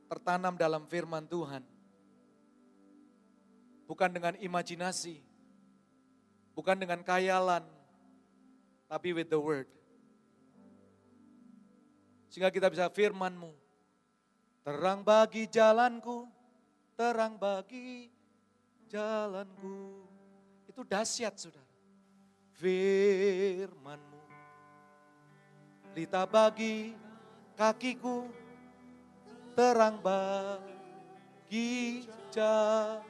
tertanam dalam firman Tuhan. Bukan dengan imajinasi. Bukan dengan khayalan. Tapi with the word. Sehingga kita bisa firman-Mu. Terang bagi jalanku, terang bagi jalanku. Itu dahsyat saudara. Firman-Mu. Pelita bagi kakiku, terang bagi jalanku.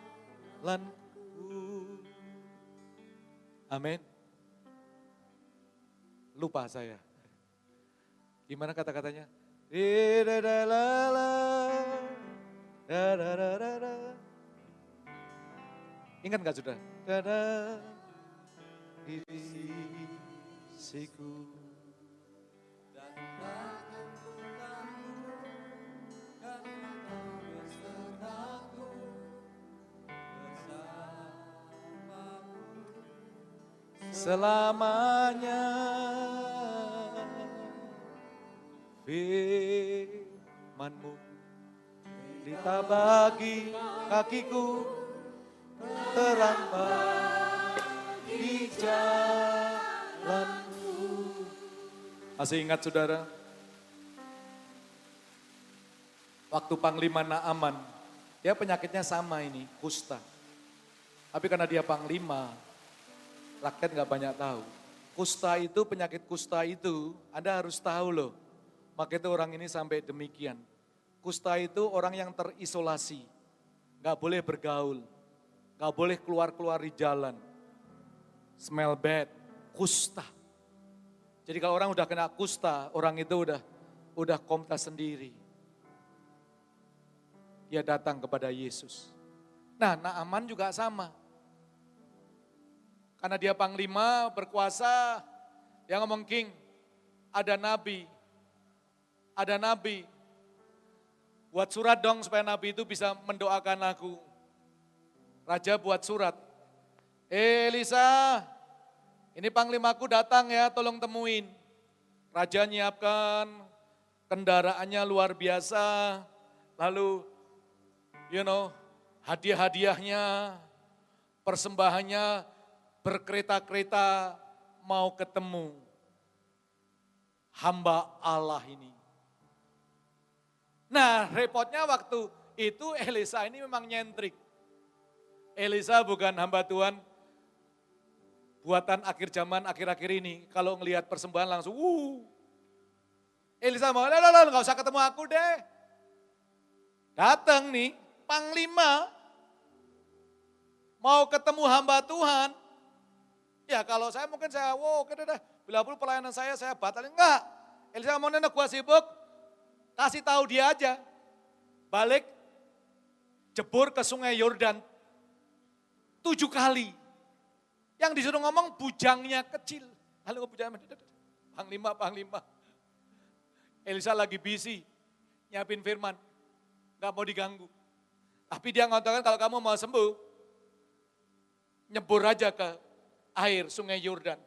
Amin. Lupa saya. Gimana kata-katanya? Ingat gak sudah? Siku. Selamanya. Firman-Mu, pelita bagi kakiku, terang bagi jalanku. Masih ingat saudara? Waktu Panglima Naaman, dia penyakitnya sama ini, kusta. Tapi karena dia Panglima, rakyat nggak banyak tahu. Kusta itu, penyakit kusta itu, Anda harus tahu loh. Maka itu orang ini sampai demikian. Kusta itu orang yang terisolasi, nggak boleh bergaul, nggak boleh keluar-keluar di jalan. Smell bad, kusta. Jadi kalau orang udah kena kusta, orang itu udah komta sendiri. Dia datang kepada Yesus. Nah, Naaman juga sama. Karena dia panglima, berkuasa, dia ngomong, King, ada nabi. Buat surat dong supaya nabi itu bisa mendoakan aku. Raja buat surat. Elisa, ini panglimaku datang ya, tolong temuin. Raja nyiapkan kendaraannya luar biasa. Lalu hadiah-hadiahnya, persembahannya berkereta-kereta mau ketemu hamba Allah ini. Nah, repotnya waktu itu Elisa ini memang nyentrik. Elisa bukan hamba Tuhan buatan akhir zaman, akhir-akhir ini. Kalau ngelihat persembahan langsung, Elisa mau, nggak usah ketemu aku deh. Datang nih, panglima, mau ketemu hamba Tuhan. Ya kalau saya mungkin oke deh, bila perlu pelayanan saya batalin. Enggak, Elisa mau nena gua sibuk, kasih tahu dia aja. Balik, jebur ke sungai Yordan 7 kali. Yang disuruh ngomong bujangnya kecil. Lalu bujangnya, panglima. Elisa lagi busy, nyiapin firman. Gak mau diganggu. Tapi dia ngatakan kalau kamu mau sembuh, nyebur aja ke air sungai Yordan.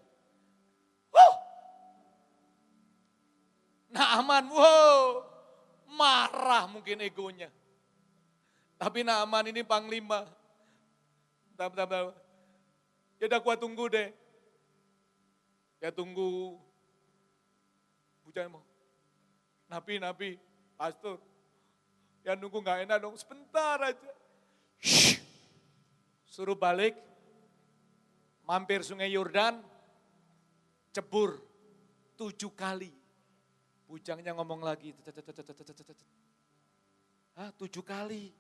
Naaman, marah mungkin egonya. Tapi Naaman ini panglima. Ya udah gua tunggu deh. Ya tunggu. Bujang mau. Nabi, pastor. Ya nunggu gak enak dong, sebentar aja. Suruh balik, mampir sungai Yordan, cebur 7 kali. Bujangnya ngomong lagi, 7 kali.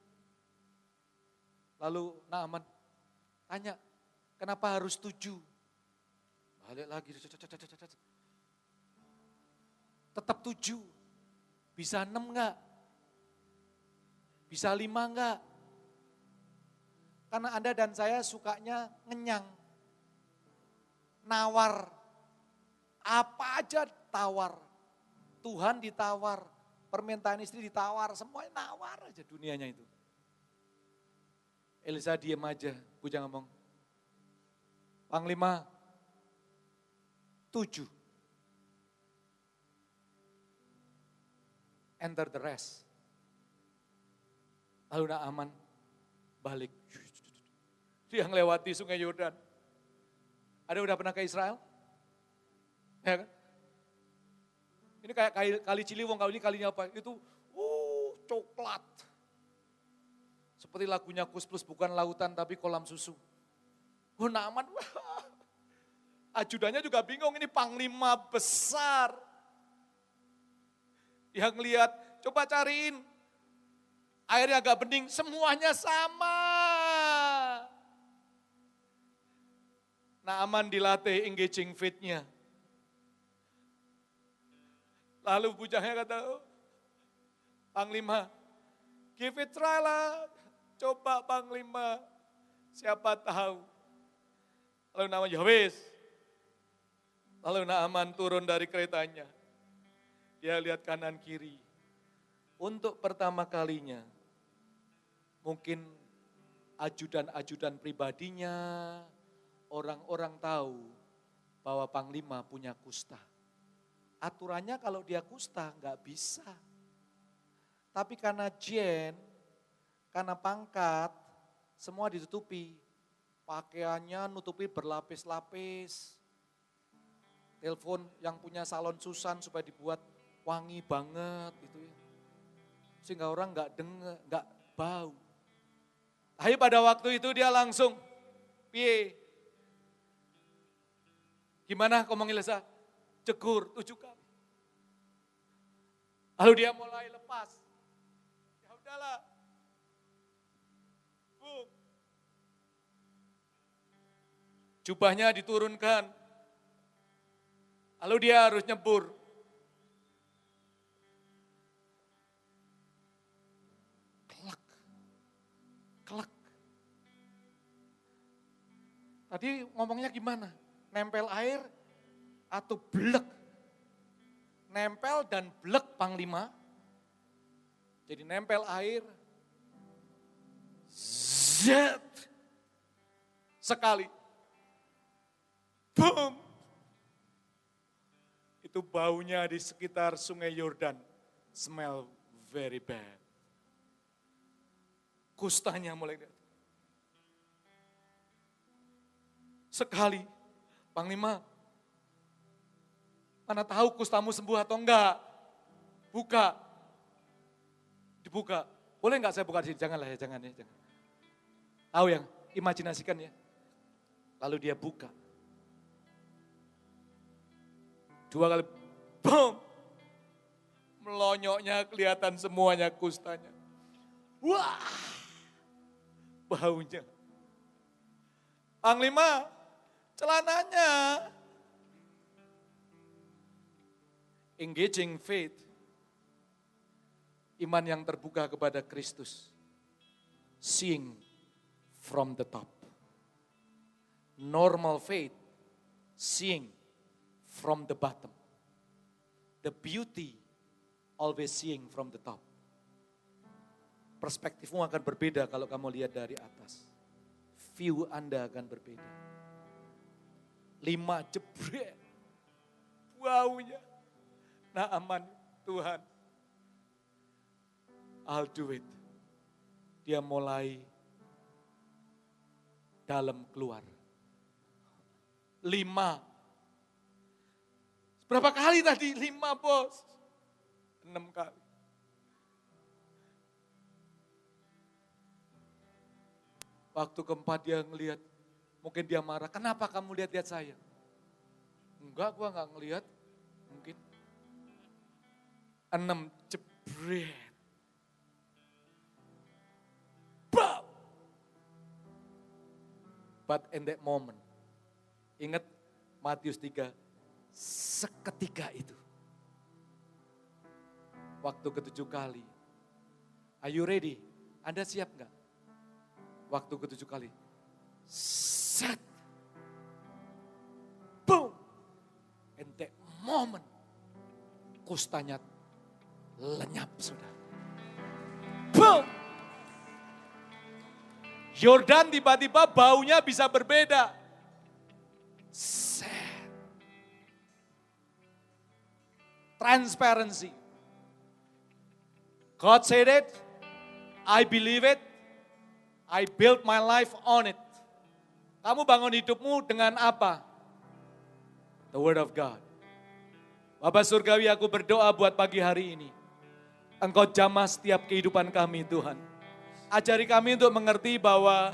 Lalu Naaman tanya, kenapa harus 7? Balik lagi, tetap 7. Bisa 6 enggak? Bisa 5 enggak? Karena Anda dan saya sukanya ngenyang. Nawar. Apa aja tawar. Tuhan ditawar. Permintaan istri ditawar. Semuanya nawar aja dunianya itu. Elisa diem aja. Bujang ngomong. Panglima 7. Enter the rest. Lalu Naaman balik. Dia ngelewati sungai Yordan. Ada udah pernah ke Israel? Ya kan? Ini kayak kali Ciliwung, kali ini kalinya apa? Itu coklat. Seperti lagunya Kus Plus, bukan lautan tapi kolam susu. Naaman, ajudannya juga bingung, ini panglima besar. Yang lihat, coba cariin. Airnya agak bening, semuanya sama. Naaman dilatih engaging fit-nya. Lalu bujangnya kata, Panglima, give it try lah. Coba Panglima, siapa tahu. Lalu Naaman, ya wis. Lalu Naaman turun dari keretanya. Dia lihat kanan kiri. Untuk pertama kalinya, mungkin ajudan-ajudan pribadinya, orang-orang tahu bahwa Panglima punya kusta. Aturannya kalau dia kusta nggak bisa. Tapi karena karena pangkat, semua ditutupi. Pakaiannya nutupi berlapis-lapis. Telepon yang punya salon Susan supaya dibuat wangi banget gitu ya. Sehingga orang nggak dengar, nggak bau. Tapi pada waktu itu dia langsung, piye? Gimana kau manggil saya? Cegur 7 kali. Lalu dia mulai lepas. Ya udahlah. Boom. Jubahnya diturunkan. Lalu dia harus nyebur. Kelak. Tadi ngomongnya gimana? Nempel air atau blek? Nempel dan blek Panglima. Jadi nempel air. Zet. Sekali. Boom. Itu baunya di sekitar sungai Yordan. Smell very bad. Kustanya mulai datang. Sekali, Panglima, mana tahu kustamu sembuh atau enggak? Buka. Dibuka. Boleh enggak saya buka di sini? Janganlah ya, jangan ya. Jangan. Tahu yang, imajinasikan ya. Lalu dia buka. 2 kali, boom. Melonyoknya kelihatan semuanya kustanya. Wah, baunya. Panglima, celananya. Engaging faith. Iman yang terbuka kepada Kristus. Seeing from the top. Normal faith. Seeing from the bottom. The beauty always seeing from the top. Perspektifmu akan berbeda kalau kamu lihat dari atas. View Anda akan berbeda. 5 jebret. Baunya. Nah aman Tuhan. I'll do it. Dia mulai dalam keluar. 5. Berapa kali tadi? 5 bos. 6 kali. Waktu keempat dia ngelihat, mungkin dia marah, kenapa kamu lihat-lihat saya? Enggak, gua enggak ngelihat, mungkin. 6 jebret. Bam! But in that moment, ingat Matius 3, seketika itu. Waktu ke-7 kali. Are you ready? Anda siap enggak? Waktu ke-7 kali. Set. Boom. And that moment. Kustanya lenyap sudah. Boom. Yordan tiba-tiba baunya bisa berbeda. Set. Transparency. God said it. I believe it. I built my life on it. Kamu bangun hidupmu dengan apa? The word of God. Bapa Surgawi, aku berdoa buat pagi hari ini. Engkau jamah setiap kehidupan kami Tuhan. Ajari kami untuk mengerti bahwa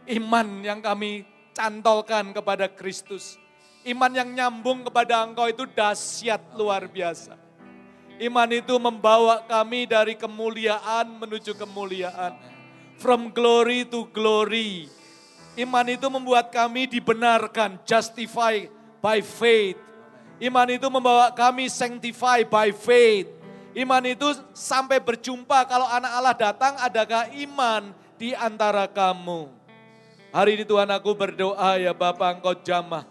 iman yang kami cantolkan kepada Kristus. Iman yang nyambung kepada Engkau itu dahsyat luar biasa. Iman itu membawa kami dari kemuliaan menuju kemuliaan. From glory to glory. Iman itu membuat kami dibenarkan, justify by faith. Iman itu membawa kami sanctify by faith. Iman itu sampai berjumpa kalau anak Allah datang, adakah iman di antara kamu? Hari ini Tuhan aku berdoa ya Bapa, Engkau jamah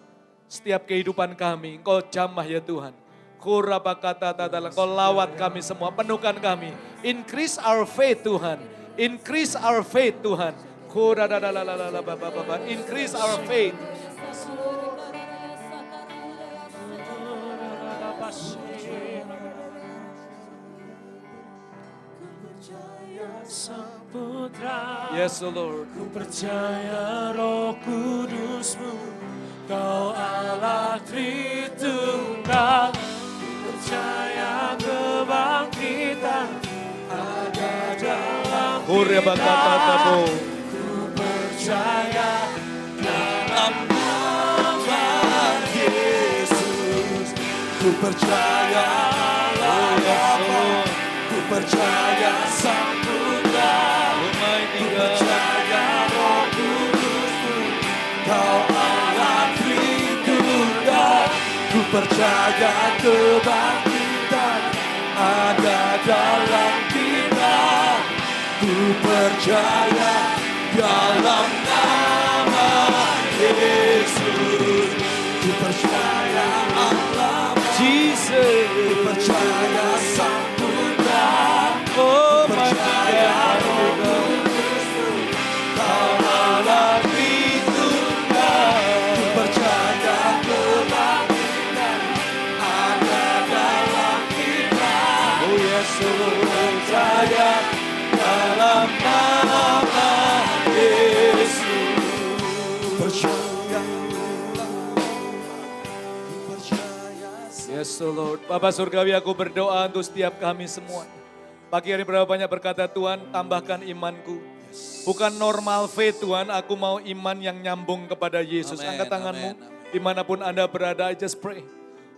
setiap kehidupan kami. Engkau jamah ya Tuhan. Engkau lawat kami semua, penuhkan kami. Increase our faith Tuhan. Increase our faith Tuhan. Increase our faith. Yes, Lord. Ku percaya Roh Kudus-Mu, Kau Allah Tritunggal. Ku percaya kebangkitan ada Urebakatatabo. Ku percaya dalam nama Yesus. Ku percaya Allah Bapa. Ku percaya Sang Putra. Ku percaya Roh Kudus-Mu. Kau Allah Tritunggal. Ku percaya kebangkitan ada dalam kita. Ku percaya dalam nama Yesus. Ku percaya Allah Jesus. Ku percaya Sang Putra. Oh, percaya Roh Kudus-Mu. Kau Allah Tritunggal. Ku percaya kebangkitan ada dalam kita. Oh yes, Percaya dalam nama Yesus. Percaya. Yes, Lord. Bapak Surgawi, aku berdoa untuk setiap kami semua. Pagi hari berapa banyak berkata, Tuhan tambahkan imanku. Bukan normal faith Tuhan, aku mau iman yang nyambung kepada Yesus. Amen, Angkat tanganmu, amen, amen. dimanapun Anda berada, I just pray.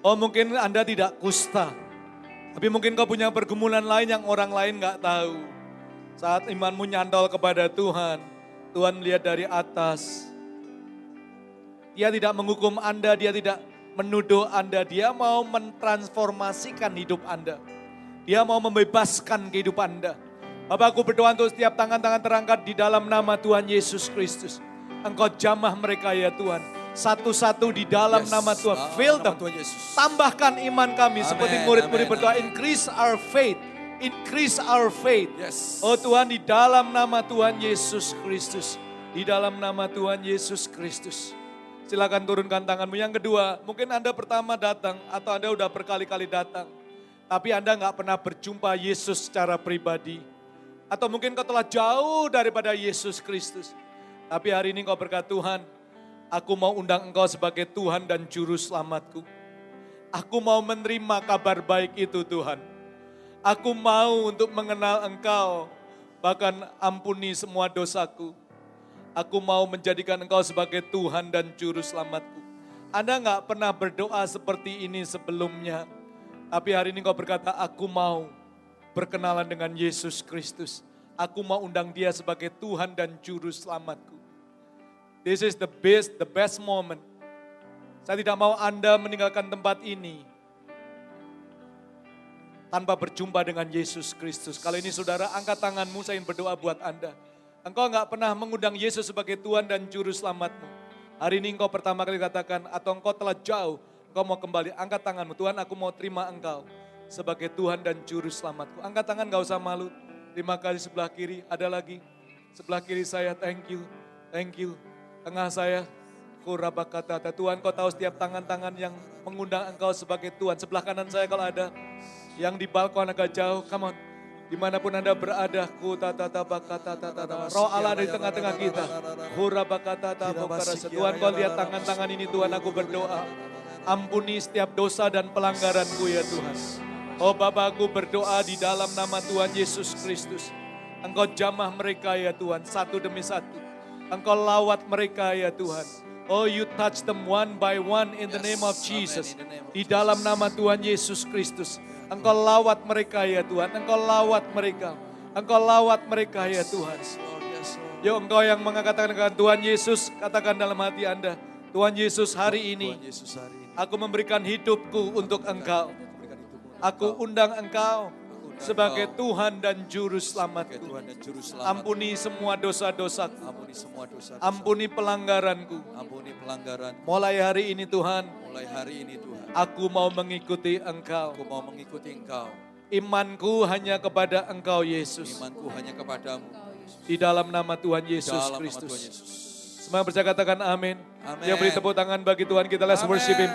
Oh mungkin Anda tidak kusta, tapi mungkin kau punya pergumulan lain yang orang lain gak tahu. Saat imanmu nyantol kepada Tuhan, Tuhan melihat dari atas. Dia tidak menghukum Anda, dia tidak menuduh Anda, dia mau mentransformasikan hidup Anda. Dia mau membebaskan kehidupan Anda. Bapak, aku berdoa untuk setiap tangan-tangan terangkat di dalam nama Tuhan Yesus Kristus. Engkau jamah mereka ya Tuhan. Satu-satu di dalam nama Tuhan. Fill them. Tambahkan iman kami seperti murid-murid berdoa. Increase our faith. Increase our faith. Yes. Oh Tuhan, di dalam nama Tuhan Yesus Kristus. Di dalam nama Tuhan Yesus Kristus. Silakan turunkan tanganmu. Yang kedua, mungkin Anda pertama datang atau Anda udah berkali-kali datang. Tapi Anda nggak pernah berjumpa Yesus secara pribadi. Atau mungkin kau telah jauh daripada Yesus Kristus. Tapi hari ini kau berkata, Tuhan, aku mau undang Engkau sebagai Tuhan dan Juru Selamatku. Aku mau menerima kabar baik itu Tuhan. Aku mau untuk mengenal Engkau, bahkan ampuni semua dosaku. Aku mau menjadikan Engkau sebagai Tuhan dan Juru Selamatku. Anda nggak pernah berdoa seperti ini sebelumnya. Tapi hari ini kau berkata, aku mau berkenalan dengan Yesus Kristus. Aku mau undang dia sebagai Tuhan dan Juru Selamatku. This is the best moment. Saya tidak mau Anda meninggalkan tempat ini tanpa berjumpa dengan Yesus Kristus. Kalau ini saudara, angkat tanganmu, saya ingin berdoa buat Anda. Engkau enggak pernah mengundang Yesus sebagai Tuhan dan Juru Selamatmu. Hari ini engkau pertama kali katakan, atau engkau telah jauh, engkau mau kembali, angkat tanganmu. Tuhan, aku mau terima Engkau sebagai Tuhan dan Juru Selamatku. Angkat tangan, gak usah malu. Terima kasih sebelah kiri, ada lagi. Sebelah kiri saya, thank you. Tengah saya, kurabakatata. Tuhan, kau tahu setiap tangan-tangan yang mengundang Engkau sebagai Tuhan. Sebelah kanan saya kalau ada, yang di balkon agak jauh, come on. Dimanapun Anda berada, Roh Allah ada di tengah-tengah kita. Tuhan, kau lihat tangan-tangan ini, Tuhan, aku berdoa. Ampuni setiap dosa dan pelanggaranku ya Tuhan. Oh Bapa, aku berdoa di dalam nama Tuhan Yesus Kristus. Engkau jamah mereka ya Tuhan, satu demi satu. Engkau lawat mereka ya Tuhan. Oh, you touch them one by one in the name of Jesus. Di dalam nama Tuhan Yesus Kristus. Engkau lawat mereka ya Tuhan. Engkau lawat mereka. Engkau lawat mereka ya Tuhan. Yuk engkau yang mengatakan dengan Tuhan Yesus, katakan dalam hati Anda. Tuhan Yesus, hari ini aku memberikan hidupku untuk Engkau. Aku undang Engkau sebagai Tuhan dan Juru Selamatku. Ampuni semua dosa-dosaku. Ampuni pelanggaranku. Mulai hari ini Tuhan, aku mau mengikuti Engkau. Imanku hanya kepada Engkau Yesus. Di dalam nama Tuhan Yesus Kristus. Semua percaya katakan amin. Yang beri tepuk tangan bagi Tuhan kita, let's worship Him.